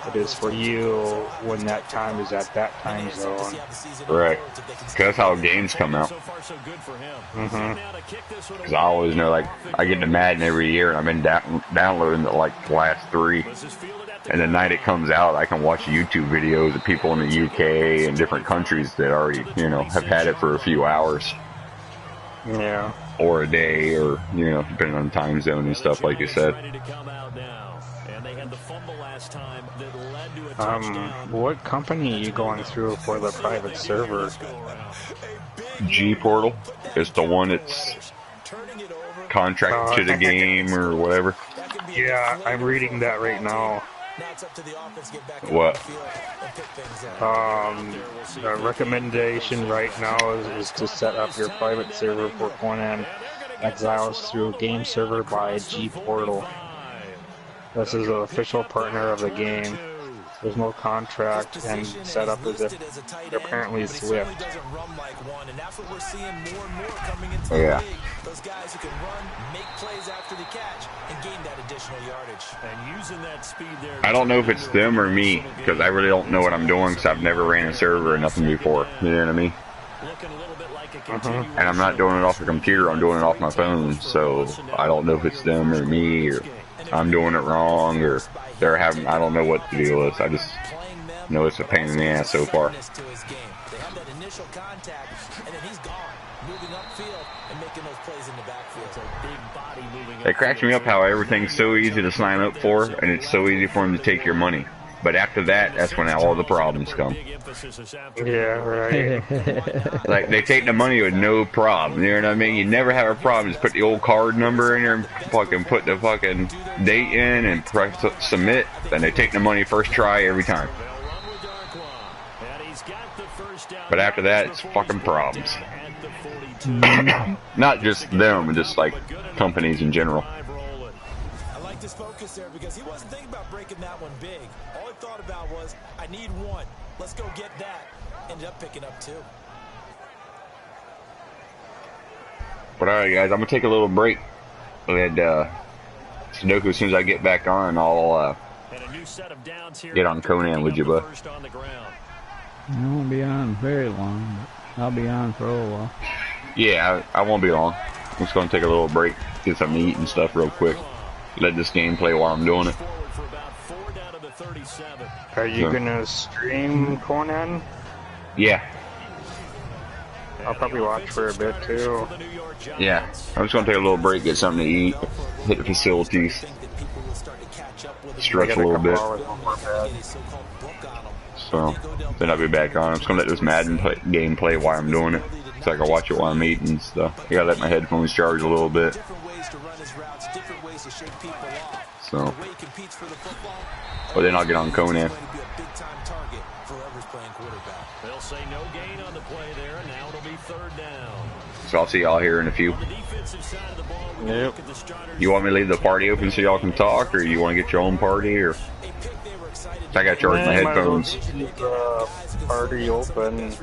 it is for you when that time is at that time zone. Right. Because that's how games come out. Because I always know, like, I get to Madden every year, and I've been downloading the, like, the last 3. And the night it comes out, I can watch YouTube videos of people in the UK and different countries that already, you know, have had it for a few hours. Yeah. Or a day, or, you know, depending on the time zone and stuff, like you said. What company are you going through for the private server? G Portal. It's the one that's contracted to the game or whatever. Yeah, I'm reading that right now. What? The recommendation right now is to set up your private server for Conan Exiles through game server by G Portal. This is the official partner of the game. There's no contract and set up as if apparently Swift. Yeah. Those guys who can run, make plays after the catch, and gain that additional yardage. And using that speed there. I don't know if it's them or me, because I really don't know what I'm doing, because I've never ran a server or nothing before. You know what I mean? And I'm not doing it off the computer, I'm doing it off my phone, so I don't know if it's them or me, or I'm doing it wrong, or they're having, I don't know what the deal is. I just know it's a pain in the ass so far. It cracks me up how everything's so easy to sign up for, and it's so easy for them to take your money. But after that, that's when all the problems come. Yeah, right. Like, they take the money with no problem, you know what I mean? You never have a problem. Just put the old card number in there and fucking put the fucking date in and press submit, and they take the money first try every time. But after that, it's fucking problems. Not just them, just like companies in general. I like this focus there because he wasn't thinking about breaking that one big. All he thought about was, I need one. Let's go get that. Ended up picking up two. But alright guys, I'm gonna take a little break. And Sudoku, as soon as I get back on, I'll get on Conan with you, bud. I won't be on very long, but I'll be on for a little while. Yeah, I won't be long. I'm just gonna take a little break, get something to eat and stuff real quick. Let this game play while I'm doing it. Are you gonna stream Conan? Yeah. I'll probably watch for a bit too. Yeah. I'm just gonna take a little break, get something to eat, hit the facilities, stretch a little bit. So then I'll be back on. I'm just gonna let this Madden game play while I'm doing it, so I can watch it while I'm eating and stuff. I gotta let my headphones charge a little bit. So, but then I'll get on Conan. They'll say no gain on the play there, and now it'll be third down. So I'll see y'all here in a few. Yep. You want me to leave the party open so y'all can talk, or you want to get your own party, or? I got to charge my headphones. Party open.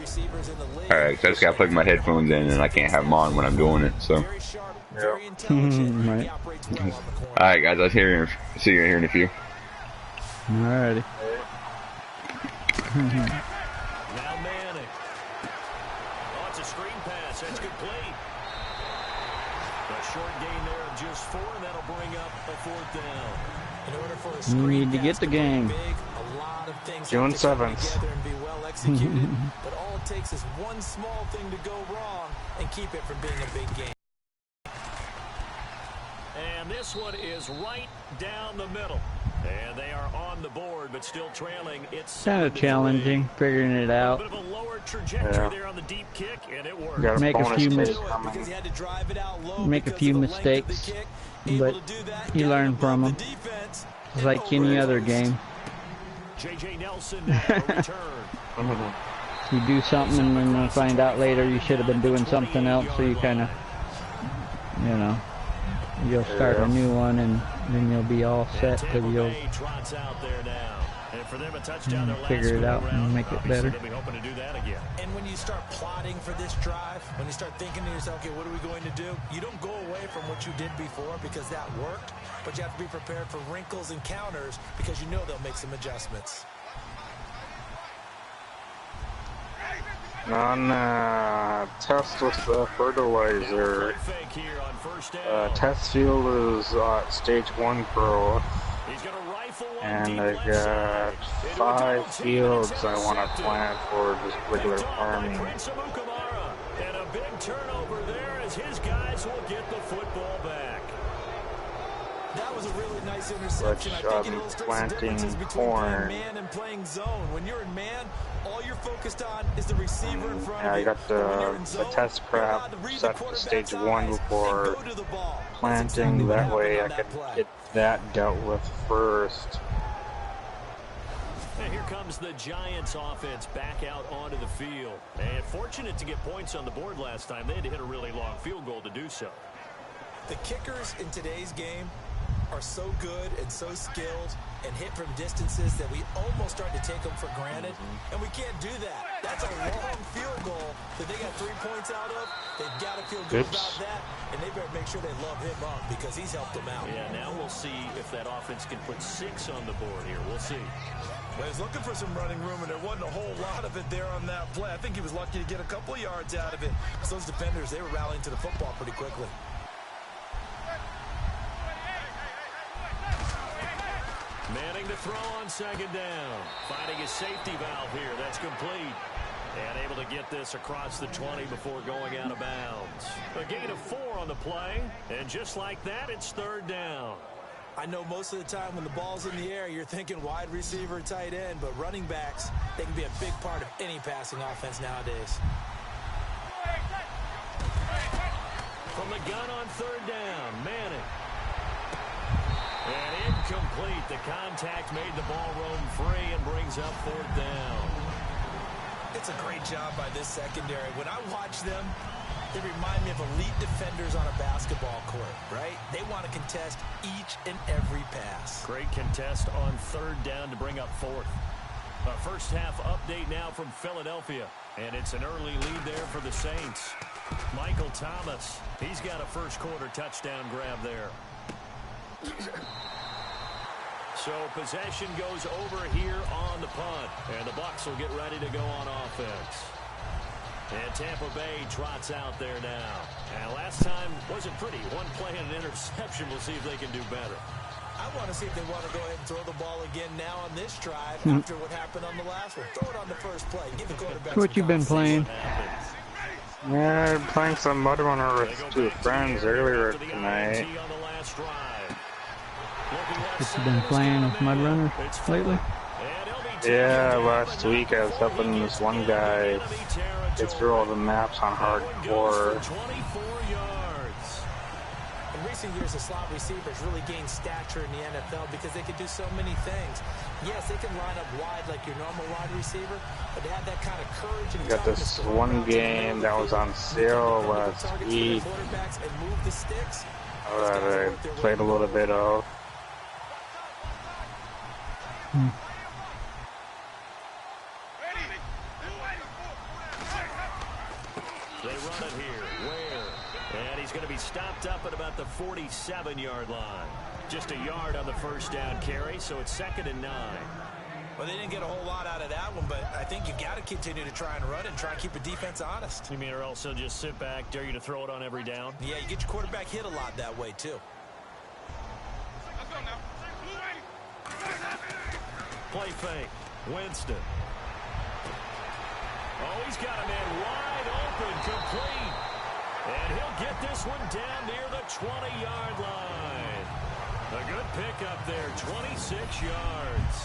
Alright, so I just got to plug my headphones in, and I can't have them on when I'm doing it, so. Yep. Right. Alright guys, I'll see you here in a few. Alrighty. Now Manning. Oh, it's a screen pass. That's complete. A short gain there of just 4, and that'll bring up a fourth down. In order for a We screen need to get the game. June 7th. But all it takes is one small thing to go wrong and keep it from being a big game. And this one is right down the middle. And they are on the board, but still trailing. It's Kind of challenging figuring it out. a bit of a lower trajectory there on the deep kick, and it worked. Got Make a bonus few kick coming. Make a few mistakes, but you learn from them. It's like any other game. J.J. Nelson now return. You do something and then you find out later you should have been doing something else, so you kind of, you know, you'll start a new one and then you'll be all set because you'll figure it out and make it better. And when you start plotting for this drive, when you start thinking to yourself, okay, what are we going to do? You don't go away from what you did before because that worked, but you have to be prepared for wrinkles and counters because you know they'll make some adjustments. On test with the fertilizer, test field is stage 1 pro, and I got 5 fields I want to plant for just regular farming. And a big turnover there as his guys will get the football back. That was a really nice interception. Which I think it illustrates the differences between corn. playing man and playing zone. When you're in man, all you're focused on is the receiver in front Yeah, of I you. got the test prep set to stage 1 before planting. That way I could get that dealt with first. And here comes the Giants offense back out onto the field. And fortunate to get points on the board last time. They had to hit a really long field goal to do so. The kickers in today's game are so good and so skilled and hit from distances that we almost start to take them for granted, and we can't do that. That's a long field goal that they got 3 points out of. They've got to feel good about that, and they better make sure they love him up because he's helped them out. Yeah, now we'll see if that offense can put 6 on the board here. We'll see. Well, he's looking for some running room, and there wasn't a whole lot of it there on that play. I think he was lucky to get a couple yards out of it. So those defenders, they were rallying to the football pretty quickly. Manning to throw on second down. Finding his safety valve here. That's complete. And able to get this across the 20 before going out of bounds. A gain of 4 on the play. And just like that, it's third down. I know most of the time when the ball's in the air, you're thinking wide receiver, tight end, but running backs, they can be a big part of any passing offense nowadays. From the gun on third down, Manning. And incomplete. The contact made the ball roam free and brings up fourth down. It's a great job by this secondary. When I watch them, they remind me of elite defenders on a basketball court, right? They want to contest each and every pass. Great contest on third down to bring up fourth. A first half update now from Philadelphia. And it's an early lead there for the Saints. Michael Thomas, he's got a first quarter touchdown grab there. So possession goes over here on the punt. And the Bucs will get ready to go on offense. And Tampa Bay trots out there now. And last time wasn't pretty. One play and an interception. We'll see if they can do better. I want to see if they want to go ahead and throw the ball again now on this drive after what happened on the last one. Throw it on the first play. Give the quarterback What you been playing? Yeah, I'm playing some Mud Runner with 2 friends earlier tonight. What you been playing with Mud Runner lately? Yeah, last week I was helping this one guy get through all the maps on hardcore. In recent years, the slot receivers really gained stature in the NFL because they could do so many things. Yes, they can line up wide like your normal wide receiver, but they have that kind of courage and Got this one game that was on sale last week that I played a little bit of. They run it here. Where? And he's going to be stopped up at about the 47-yard line. Just a yard on the first down carry, so it's 2nd and 9. Well, they didn't get a whole lot out of that one, but I think you got to continue to try and run and try and keep the defense honest. You mean or else they'll just sit back, dare you to throw it on every down? Yeah, you get your quarterback hit a lot that way, too. Play fake. Winston. Oh, he's got a man wide open, complete. And he'll get this one down near the 20-yard line. A good pickup there, 26 yards.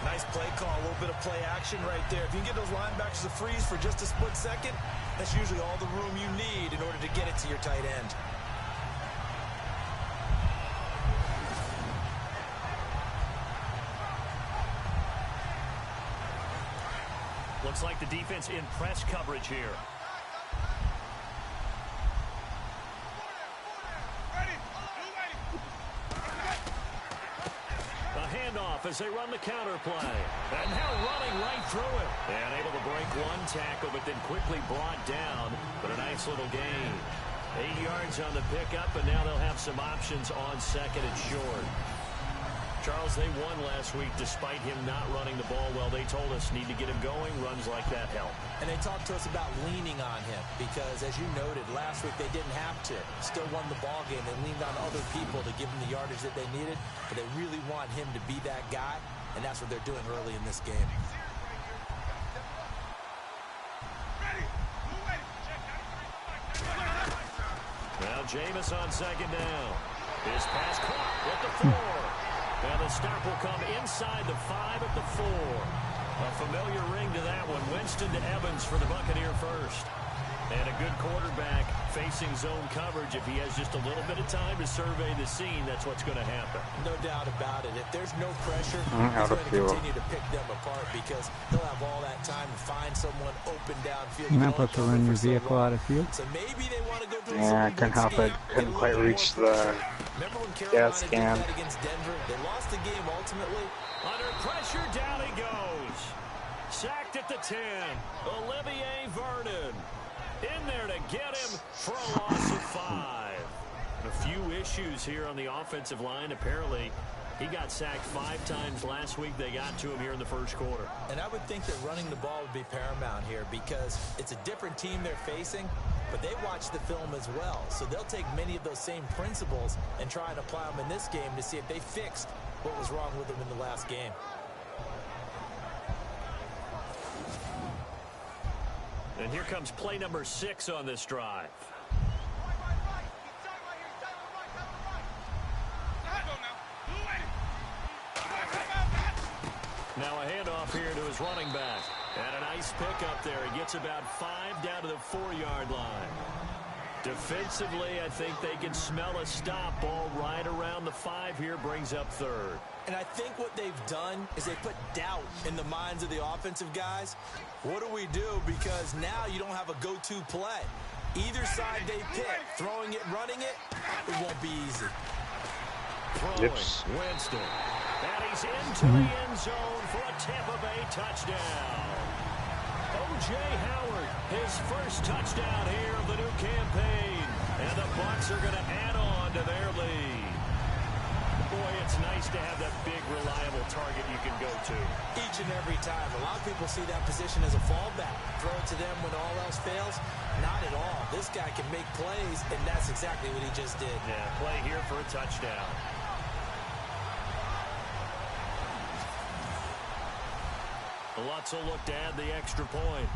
Nice play call, a little bit of play action right there. If you can get those linebackers to freeze for just a split second, that's usually all the room you need in order to get it to your tight end. Looks like the defense in press coverage here. A handoff as they run the counter play. And now running right through it. And able to break one tackle, but then quickly brought down. But a nice little gain. 8 yards on the pickup, and now they'll have some options on 2nd and short. Charles, they won last week despite him not running the ball well. They told us need to get him going. Runs like that help. And they talked to us about leaning on him because, as you noted, last week they didn't have to. Still won the ball game. They leaned on other people to give them the yardage that they needed, but they really want him to be that guy, and that's what they're doing early in this game. Now Jameis on 2nd down. His pass caught at the 4. And the stop will come inside the 5 at the 4. A familiar ring to that one. Winston to Evans for the Buccaneer first. And a good quarterback facing zone coverage. If he has just a little bit of time to survey the scene, that's what's going to happen. No doubt about it. If there's no pressure, he's going to continue to pick them apart because he'll have all that time to find someone open downfield. You're not supposed to run your vehicle out of field. So maybe they want to go through Yeah, I couldn't help it. Couldn't quite reach the Remember when Carolina did Cam. that against Denver? They lost the game ultimately. Under pressure, down he goes. Sacked at the 10. Olivier Vernon in there to get him for a loss of 5. A few issues here on the offensive line. Apparently, he got sacked 5 times last week. They got to him here in the first quarter. And I would think that running the ball would be paramount here because it's a different team they're facing, but they watch the film as well. So they'll take many of those same principles and try and apply them in this game to see if they fixed what was wrong with them in the last game. And here comes play number 6 on this drive. Now a handoff here to his running back. And a nice pickup there. He gets about 5 down to the 4-yard line. Defensively, I think they can smell a stop. Ball right around the 5 here, brings up 3rd. And I think what they've done is they put doubt in the minds of the offensive guys. What do we do? Because now you don't have a go-to play. Either side they pick, throwing it, running it, it won't be easy. Throwing, Winston. And he's into the end zone for a Tampa Bay touchdown. O.J. Howard, his first touchdown here of the new campaign. And the Bucs are going to add on to their lead. Boy, it's nice to have that big, reliable target you can go to. Each and every time. A lot of people see that position as a fallback. Throw it to them when all else fails. Not at all. This guy can make plays, and that's exactly what he just did. Yeah, play here for a touchdown. Lutz will look to add the extra point.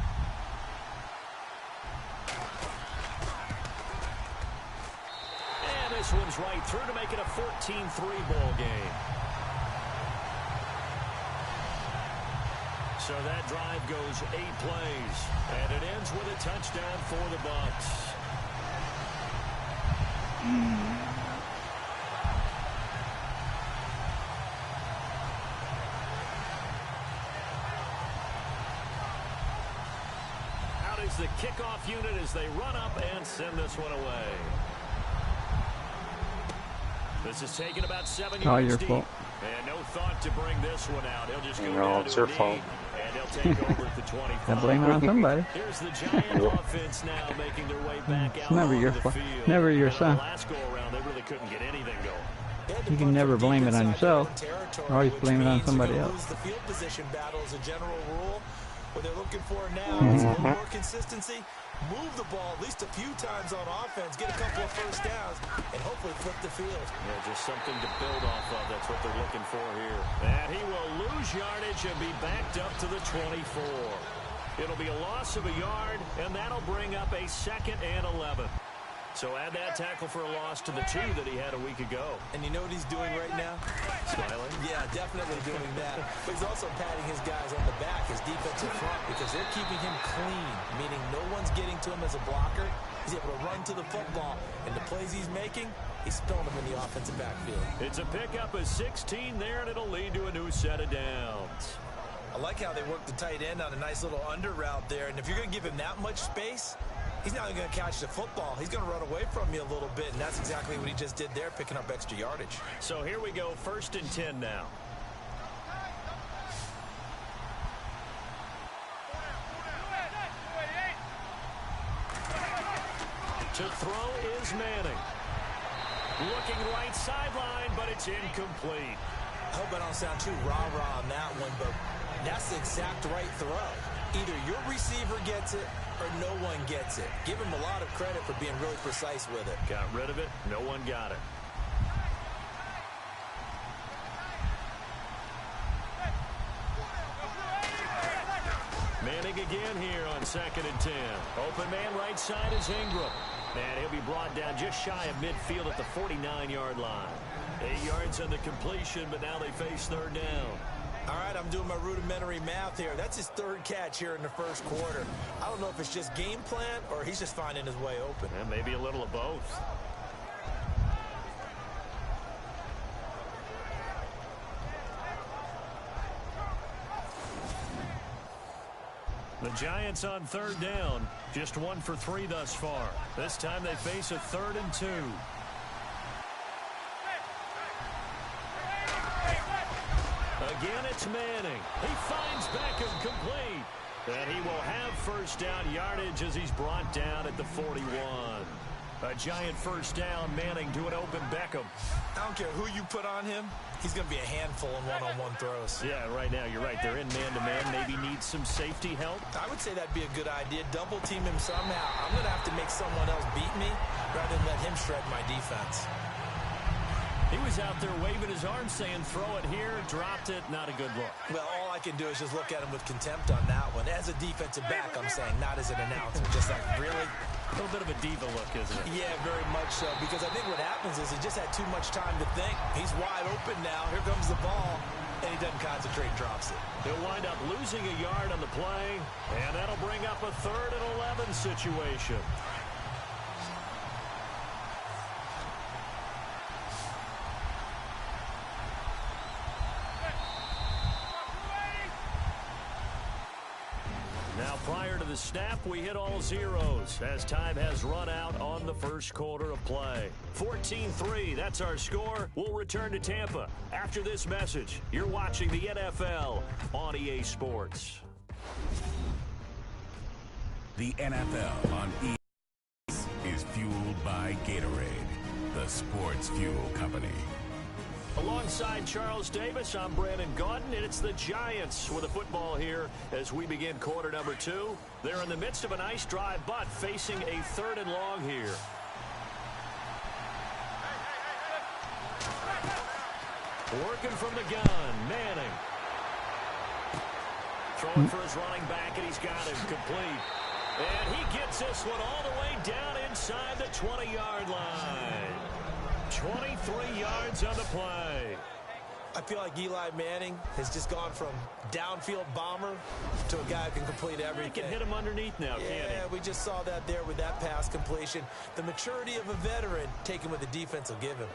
And this one's right through to make it a 14-3 ball game. So that drive goes 8 plays. And it ends with a touchdown for the Bucs. The kickoff unit as they run up and send this one away. This is taken about 7 yards deep. Fault. And no thought to bring this one out. He'll just go No, down it's to your a knee, fault. and he'll take over at the 25. I blame it on somebody. Here's the Giant offense now making their way back out Never your onto the fault. field. Never your And on son. the last go around, they really couldn't get anything going. You can never blame it on yourself. Always blame it on somebody else. The field position battle is a general rule. What they're looking for now is a little more consistency. Move the ball at least a few times on offense, get a couple of first downs, and hopefully flip the field. Yeah, just something to build off of. That's what they're looking for here. And he will lose yardage and be backed up to the 24. It'll be a loss of a yard, and that'll bring up a 2nd and 11. So add that tackle for a loss to the 2 that he had a week ago. And you know what he's doing right now? Smiling? Yeah, definitely doing that. But he's also patting his guys on the back, his defensive front, because they're keeping him clean, meaning no one's getting to him as a blocker. He's able to run to the football, and the plays he's making, he's throwing them in the offensive backfield. It's a pickup of 16 there, and it'll lead to a new set of downs. I like how they work the tight end on a nice little under route there, and if you're going to give him that much space, he's not going to catch the football. He's going to run away from you a little bit, and that's exactly what he just did there, picking up extra yardage. So here we go, 1st and 10 now. To throw is Manning. Looking right sideline, but it's incomplete. I hope I don't sound too rah-rah on that one, but that's the exact right throw. Either your receiver gets it or no one gets it. Give him a lot of credit for being really precise with it. Got rid of it. No one got it. Manning again here on 2nd and 10. Open man right side is Ingram. And he'll be brought down just shy of midfield at the 49-yard line. 8 yards on the completion, but now they face 3rd down. All right, I'm doing my rudimentary math here. That's his 3rd catch here in the first quarter. I don't know if it's just game plan or he's just finding his way open. And maybe a little of both. The Giants on 3rd down. Just 1 for 3 thus far. This time they face a 3rd and 2. it's Manning. He finds Beckham complete. And he will have first down yardage as he's brought down at the 41. A giant first down, Manning to an open Beckham. I don't care who you put on him, he's going to be a handful in one-on-one throws. Yeah, right now, you're right. They're in man-to-man. Maybe needs some safety help. I would say that'd be a good idea. Double team him somehow. I'm going to have to make someone else beat me rather than let him shred my defense. He was out there waving his arms saying, throw it here, dropped it, not a good look. Well, all I can do is just look at him with contempt on that one. As a defensive back, I'm saying, not as an announcer. Just like, really? A little bit of a diva look, isn't it? Yeah, very much so. Because I think what happens is he just had too much time to think. He's wide open now. Here comes the ball. And he doesn't concentrate and drops it. He'll wind up losing a yard on the play. And that'll bring up a 3rd and 11 situation. Now, prior to the snap, we hit all zeros as time has run out on the first quarter of play. 14-3, that's our score. We'll return to Tampa after this message. You're watching the NFL on EA Sports. The NFL on EA is fueled by Gatorade, the sports fuel company. Alongside Charles Davis, I'm Brandon Gaudin, and it's the Giants with a football here as we begin quarter number 2. They're in the midst of a nice drive, but facing a 3rd and long here. Working from the gun, Manning. Throwing for his running back, and he's got him complete. And he gets this one all the way down inside the 20-yard line. 23 yards on the play. I feel like Eli Manning has just gone from downfield bomber to a guy who can complete everything. He can hit him underneath now, can't he? Yeah, we just saw that there with that pass completion. The maturity of a veteran taking what the defense will give him.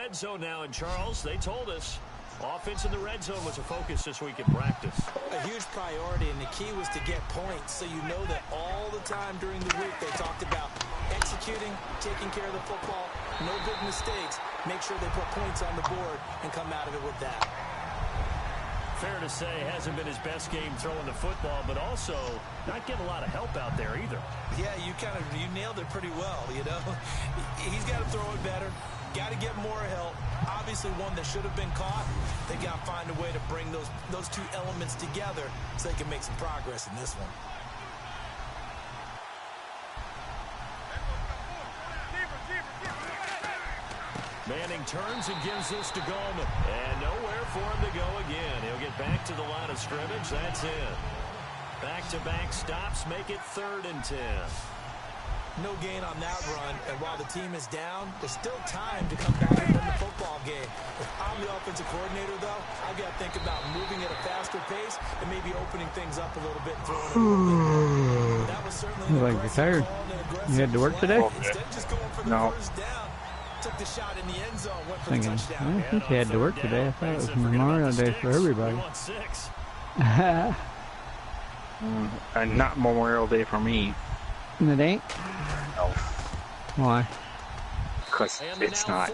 Red zone now in Charles. They told us offense in the red zone was a focus this week in practice. A huge priority, and the key was to get points, so you know that all the time during the week they talked about executing, taking care of the football, no big mistakes, make sure they put points on the board and come out of it with that. Fair to say, hasn't been his best game throwing the football, but also not getting a lot of help out there either. Yeah, you nailed it pretty well, you know. He's got to throw it better. Got to get more help. Obviously one that should have been caught. They got to find a way to bring those two elements together so they can make some progress in this one. Manning turns and gives this to Gallman. And nowhere for him to go again. He'll get back to the line of scrimmage. That's it. Back-to-back stops make it 3rd and 10. No gain on that run, and while the team is down, there's still time to come back and win the football game. If I'm the offensive coordinator, though, I've got to think about moving at a faster pace and maybe opening things up a little bit and throwing it a little bit. That was certainly an aggressive call and an aggressive You had to work today? Instead of just going for the first down, took the shot in the end zone, went for the touchdown. I think you had to work today. I thought it was Memorial Day for everybody. And not Memorial Day for me. It ain't? No. Why? Because it's not.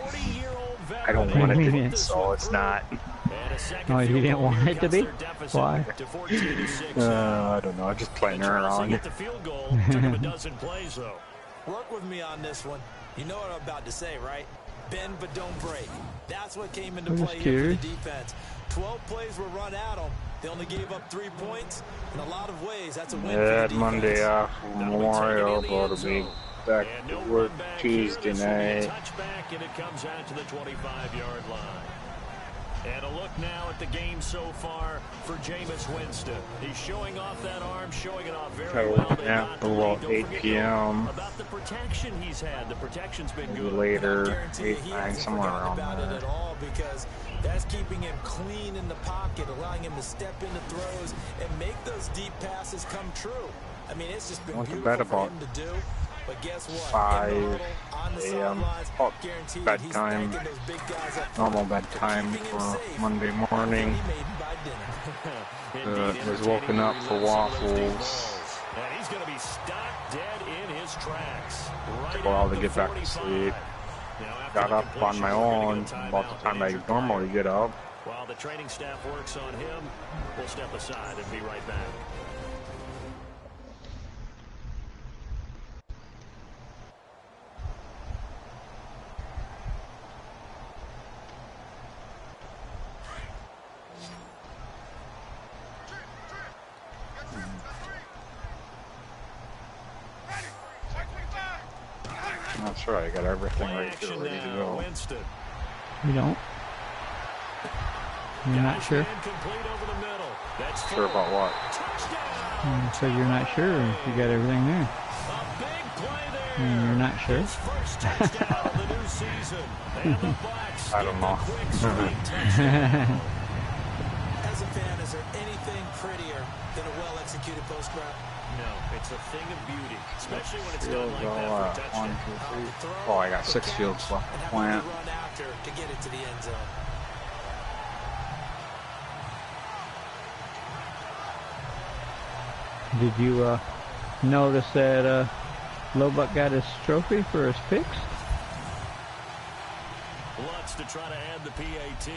I don't want it to be, so it's not. Oh, you didn't want it to be? Why? I don't know. I'm just playing around. Work with me on this one. You know what I'm about to say, right? Bend but don't break. That's what came into play here for the defense. 12 plays were run at them. They only gave up 3 points. In a lot of ways, that's a win for the defense. Monday off Memorial, but it'll be back to work Tuesday night. And it comes out to the 25-yard line. And a look now at the game so far for Jameis Winston. He's showing off that arm, showing it off very well. Yeah, about 8 p.m. About the protection he's had. The protection's been good. Later, 8, 9, somewhere around there. At all because that's keeping him clean in the pocket, allowing him to step into throws and make those deep passes come true. I mean, it's just been beautiful for him to do. But guess what? 5 a.m. bedtime, normal bedtime for Monday morning. Was woken up for waffles. And he's going to be stopped dead in his tracks. Took a while to get back to sleep. Got up on my own about the time I normally get up. While the training staff works on him, we'll step aside and be right back. That's right, I got everything ready to go. You don't? You're not sure? Sure about what? So you're not sure if you got everything there. You're not sure? I don't know. As a fan, is there anything prettier than a well-executed post route? No, it's a thing of beauty, especially when it's done like that for a touchdown. 1, 2, 3. Oh, I got 6 fields left to plant. Run after to get it to the end zone. Did you notice that Lowbuck got his trophy for his picks? Lutz to try to add the PAT.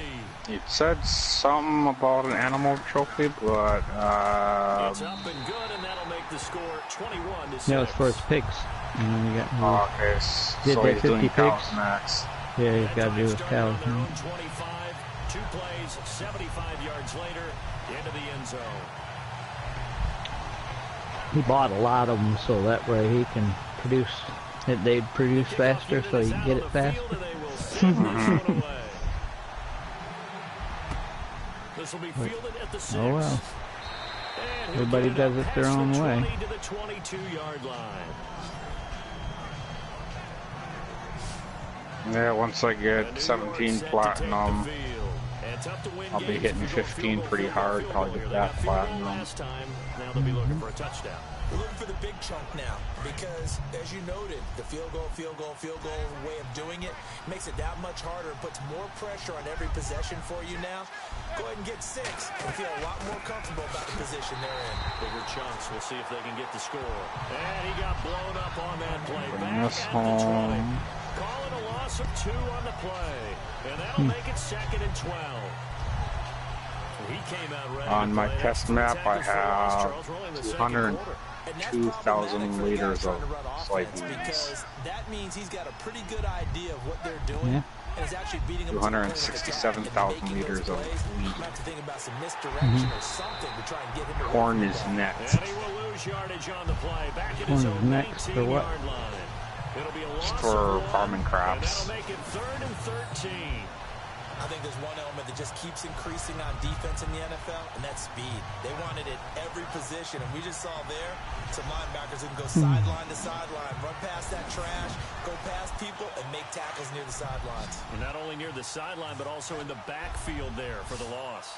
It said something about an animal trophy, but it's up and good, and that'll make the score 21-6. No, it's for his picks. And then you got. Oh, okay, so he's doing cows next. Yeah, he's got to do with cows. 25, 2 plays, 75 yards later, into the end zone. He bought a lot of them so that way he can produce. They'd produce faster, so you get it faster. This will be fielded at the 6. Oh well. Everybody does it their own way. To the 22-yard line. Yeah, once I get 17 platinum, I'll be hitting 15 pretty hard, probably get that platinum. Now they'll be looking for a touchdown. We're looking for the big chunk now because, as you noted, the field goal way of doing it makes it that much harder and puts more pressure on every possession for you now. Go ahead and get 6 and feel a lot more comfortable about the position they're in. Bigger chunks. We'll see if they can get the score. And he got blown up on that play. Bring Back this at the 20. home. Call it a loss of 2 on the play. And that'll make it 2nd and 12. He came out ready On my test map, I have 202,000 liters of soybeans. Because that means he's got a pretty good idea of what they're doing. Yeah. And is actually beating them 267,000 liters of wheat. Might have to think about some misdirection or something to try and get him to Corn is next. And he will lose yardage on the play. Back at Corn his is own next for what? 19-yard line. It'll be a loss For of 1, farming crops. and that'll make it 3rd and 13. I think there's one element that just keeps increasing on defense in the NFL, and that's speed. They want it at every position, and we just saw there some linebackers who can go sideline to sideline, run past that trash, go past people, and make tackles near the sidelines. And not only near the sideline, but also in the backfield there for the loss.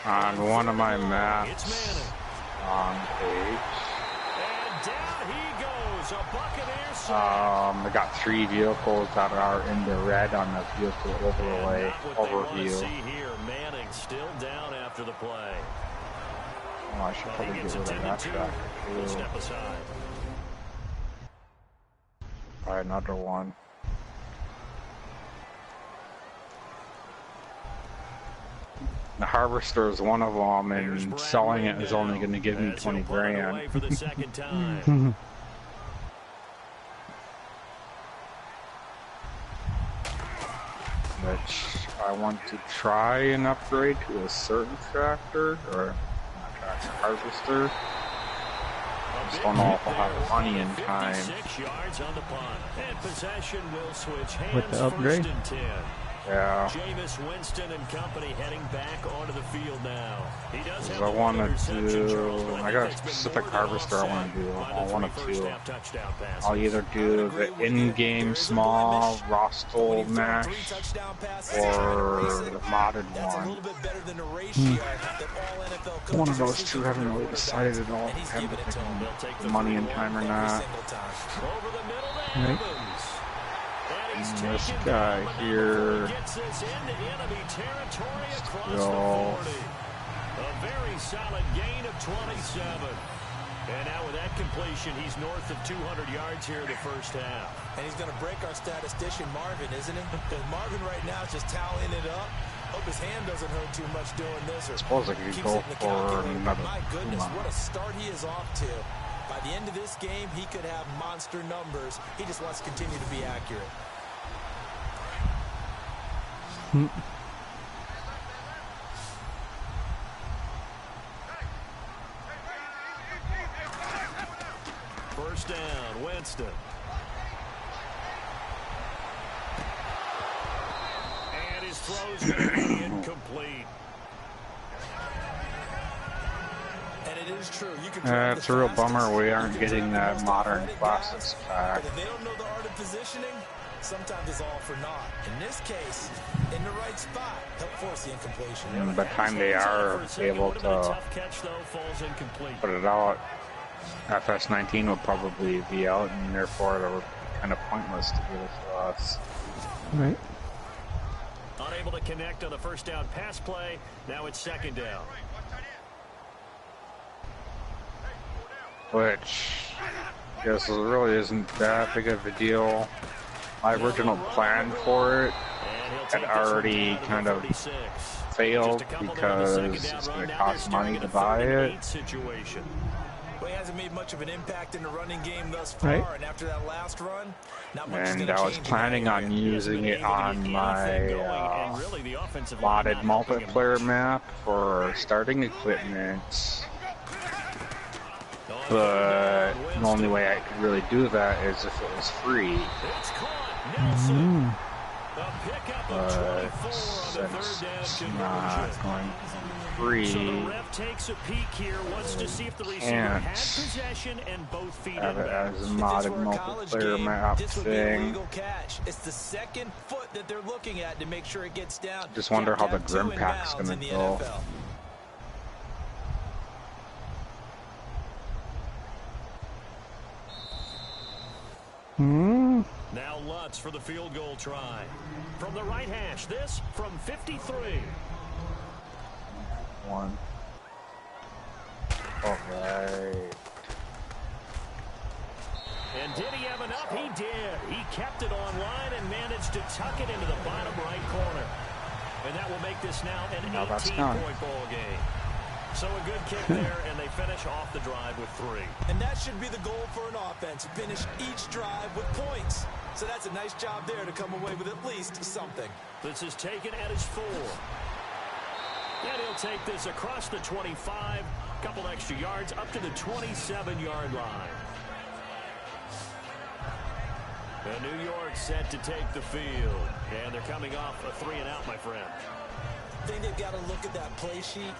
On one of my maps on page, And down he goes, a Buccaneer sack. I got 3 vehicles that are in the red on the vehicle overlay overview. See here, Manning still down after the play. Oh, I should probably get rid of that tractor too. Step aside. Buy another one. The harvester is one of them, and selling it is only going to give me 20 grand. For the second time. Which I want to try and upgrade to a certain tractor, or not tractor, harvester. I just don't know if I'll have the money in time. 56 yards on the punt. And possession will switch hands. With the upgrade? First and 10. Yeah. Jameis Winston and company heading back onto the field now. He does have I want to interception, Charles, do. but I got a specific harvester I want to do. I want to. I'll either do the in-game small Rostel mash or the modded one. One of those two. Haven't really decided at all. Haven't taken money and time or not. Right. This guy here. Still. A very solid gain of 27. And now with that completion, he's north of 200 yards here in the first half. And he's going to break our statistician Marvin, isn't he? Because Marvin right now is just toweling it up. Hope his hand doesn't hurt too much doing this. I suppose I could go for another. My goodness, what a start he is off to. By the end of this game, he could have monster numbers. He just wants to continue to be accurate. First down, Winston. And his throw's going to be incomplete. And it is true. You can it's a real bummer we aren't getting that modern classics pack. But if they don't know the art of positioning, sometimes it's all for naught. In this case, in the right spot, help force the incompletion. And by the time they are able to put it out, FS19 will probably be out, and therefore it would be kind of pointless to give it to us. Right. Unable to connect on the first down pass play. Now it's second down. Which I guess really isn't that big of a deal. My original plan for it had already kind of failed because it's going to cost money to buy it. Well, he hasn't made much of an impact in the running game thus far, right. And after that last run, not much And I was planning on using it on my modded multiplayer map for starting equipment. But the only way I could really do that is if it was free. But since it's not going to be free, can't have it as a modded multiplayer map thing. It's the second foot that they're looking at to make sure it gets down. Just wonder how the Grim Pack's gonna go. Now Lutz for the field goal try. From the right hash, this from 53. One. All right. And did he have enough? He did. He kept it online and managed to tuck it into the bottom right corner. And that will make this now an 18-point ball game. So a good kick there, and they finish off the drive with 3. And that should be the goal for an offense. Finish each drive with points. So that's a nice job there to come away with at least something. This is taken at his 4. And he'll take this across the 25. Couple extra yards up to the 27-yard line. And New York set to take the field. And they're coming off a 3-and-out, my friend. I think they've got to look at that play sheet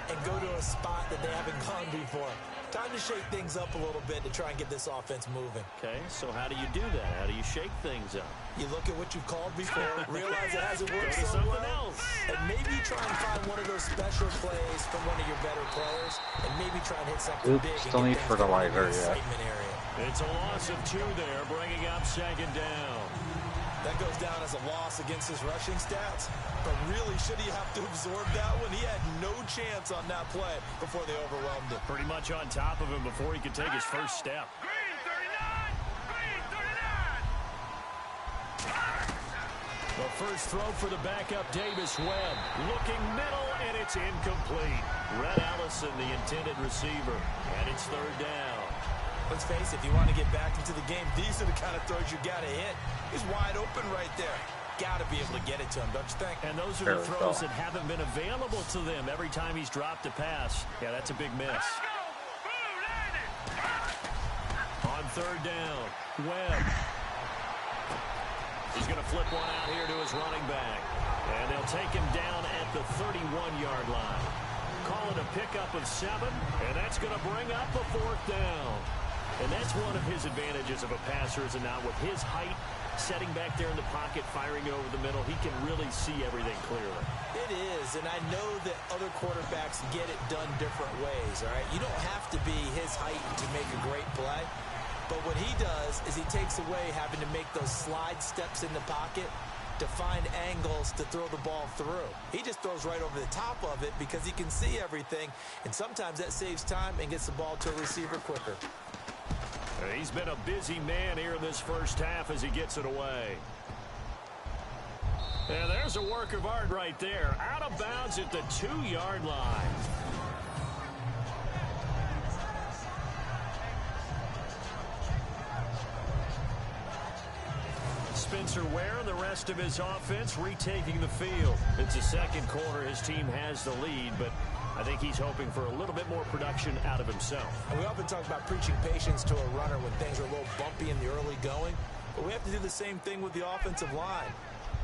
and go to a spot that they haven't gone before. Time to shake things up a little bit to try and get this offense moving. Okay, so how do you do that? How do you shake things up? You look at what you've called before, realize it hasn't worked so well, and maybe try and find one of those special plays from one of your better players, and maybe try and hit something big. Still need fertilizer yet. It's a loss of 2 there, bringing up second down. That goes down as a loss against his rushing stats. But really, should he have to absorb that one? He had no chance on that play before they overwhelmed him. Pretty much on top of him before he could take his first step. The first throw for the backup, Davis Webb. Looking middle, and it's incomplete. Red Allison, the intended receiver. And it's third down. Let's face it, if you want to get back into the game, these are the kind of throws you got to hit. He's wide open right there. Got to be able to get it to him, don't you think? And those are the throws that haven't been available to them every time he's dropped a pass. Yeah, that's a big miss. On third down, Webb. He's going to flip one out here to his running back. And they'll take him down at the 31-yard line. Call it a pickup of 7, and that's going to bring up a 4th down. And that's one of his advantages of a passer, is not with his height, setting back there in the pocket, firing it over the middle. He can really see everything clearly. It is, and I know that other quarterbacks get it done different ways, all right? You don't have to be his height to make a great play. But what he does is he takes away having to make those slide steps in the pocket to find angles to throw the ball through. He just throws right over the top of it because he can see everything, and sometimes that saves time and gets the ball to a receiver quicker. He's been a busy man here in this first half as he gets it away. And there's a work of art right there. Out of bounds at the 2-yard line. Spencer Ware and the rest of his offense retaking the field. It's the second quarter. His team has the lead, but I think he's hoping for a little bit more production out of himself. And we often talk about preaching patience to a runner when things are a little bumpy in the early going, but we have to do the same thing with the offensive line.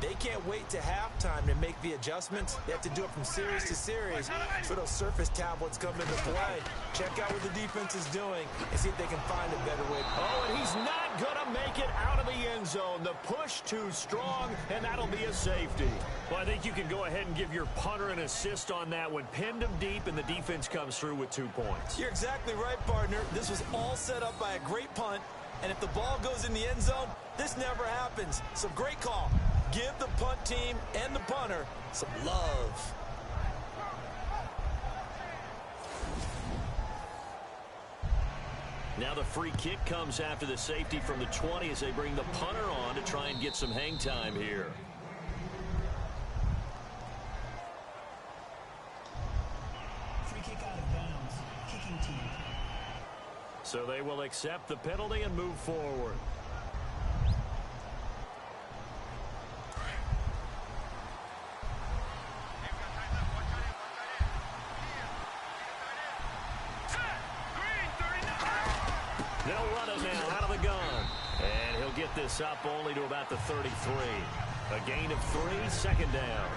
They can't wait to halftime to make the adjustments. They have to do it from series to series so those surface tablets come into play. Check out what the defense is doing and see if they can find a better way. Oh, and he's not going to make it out of the end zone. The push too strong, and that'll be a safety. Well, I think you can go ahead and give your punter an assist on that one. Pinned him deep, and the defense comes through with 2 points. You're exactly right, partner. This was all set up by a great punt, and if the ball goes in the end zone, this never happens. So great call. Give the punt team and the punter some love. Now the free kick comes after the safety from the 20 as they bring the punter on to try and get some hang time here. Free kick out of bounds. Kicking team. So they will accept the penalty and move forward. They'll run it now out of the gun. And he'll get this up only to about the 33. A gain of 3, 2nd down.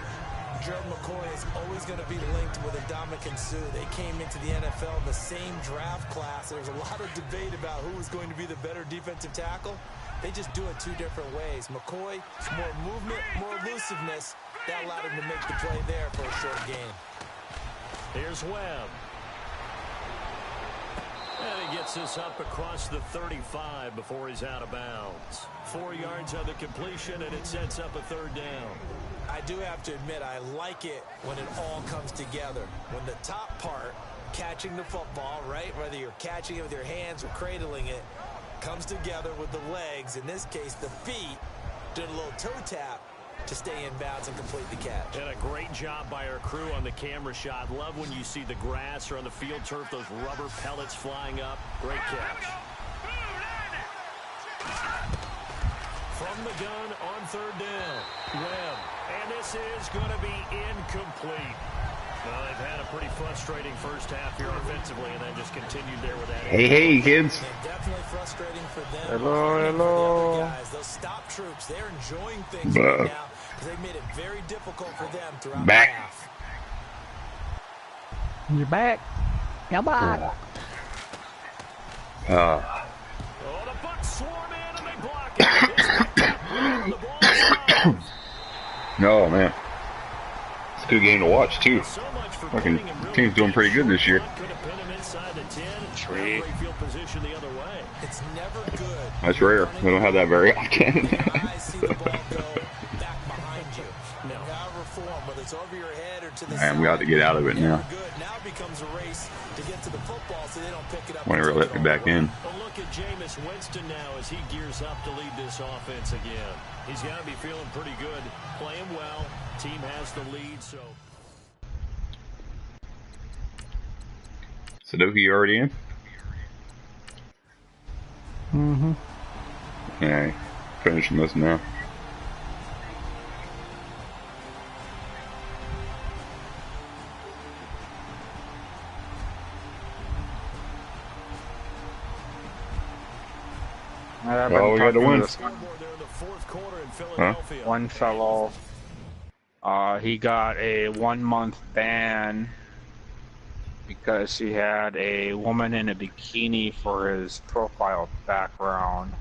Gerald McCoy is always going to be linked with Ndamukong Suh. They came into the NFL in the same draft class. There's a lot of debate about who was going to be the better defensive tackle. They just do it 2 different ways. McCoy, more movement, more elusiveness. That allowed him to make the play there for a short gain. Here's Webb. And he gets this up across the 35 before he's out of bounds. 4 yards on the completion, and it sets up a 3rd down. I do have to admit, I like it when it all comes together. When the top part, catching the football, right, whether you're catching it with your hands or cradling it, comes together with the legs, in this case the feet, doing a little toe tap to stay in bounds and complete the catch. And a great job by our crew on the camera shot. Love when you see the grass or on the field turf, those rubber pellets flying up. Great catch. From the gun on 3rd down. Webb. And this is going to be incomplete. Well, they've had a pretty frustrating first half here offensively, and then just continued there with that. Hey, kids. Definitely frustrating for them. Hello, hello. Guys, those stop troops, they're enjoying things right now because they've made it very difficult for them throughout the half. You're back. You're back. Oh, the bucs swarm in and they block it. The ball No, man. It's a good game to watch, too. Fucking team's doing pretty good this year. Sweet. It's never good. That's rare. We don't have that very often. Man, we got to get out of it now. Whenever let me back in. Look at Jameis Winston now as he gears up to lead this offense again. He's got to be feeling pretty good, playing well. Team has the lead, so. Sadoki, you already in? Mm-hmm. Yeah, finishing this now. I've Oh, we got to win. They're in the 4th quarter and Philadelphia. One fellow, he got a 1-month ban because he had a woman in a bikini for his profile background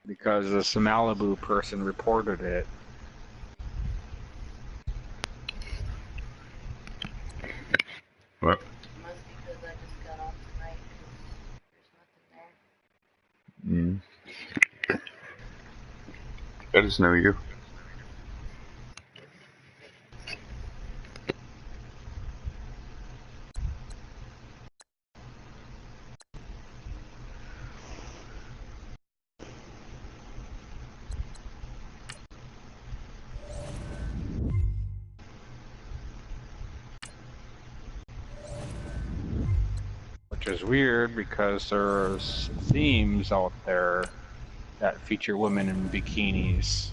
because this Malibu person reported it. What? Must be because I just got off tonight because there's nothing there. I just know you. Which is weird because there's themes out there that feature women in bikinis.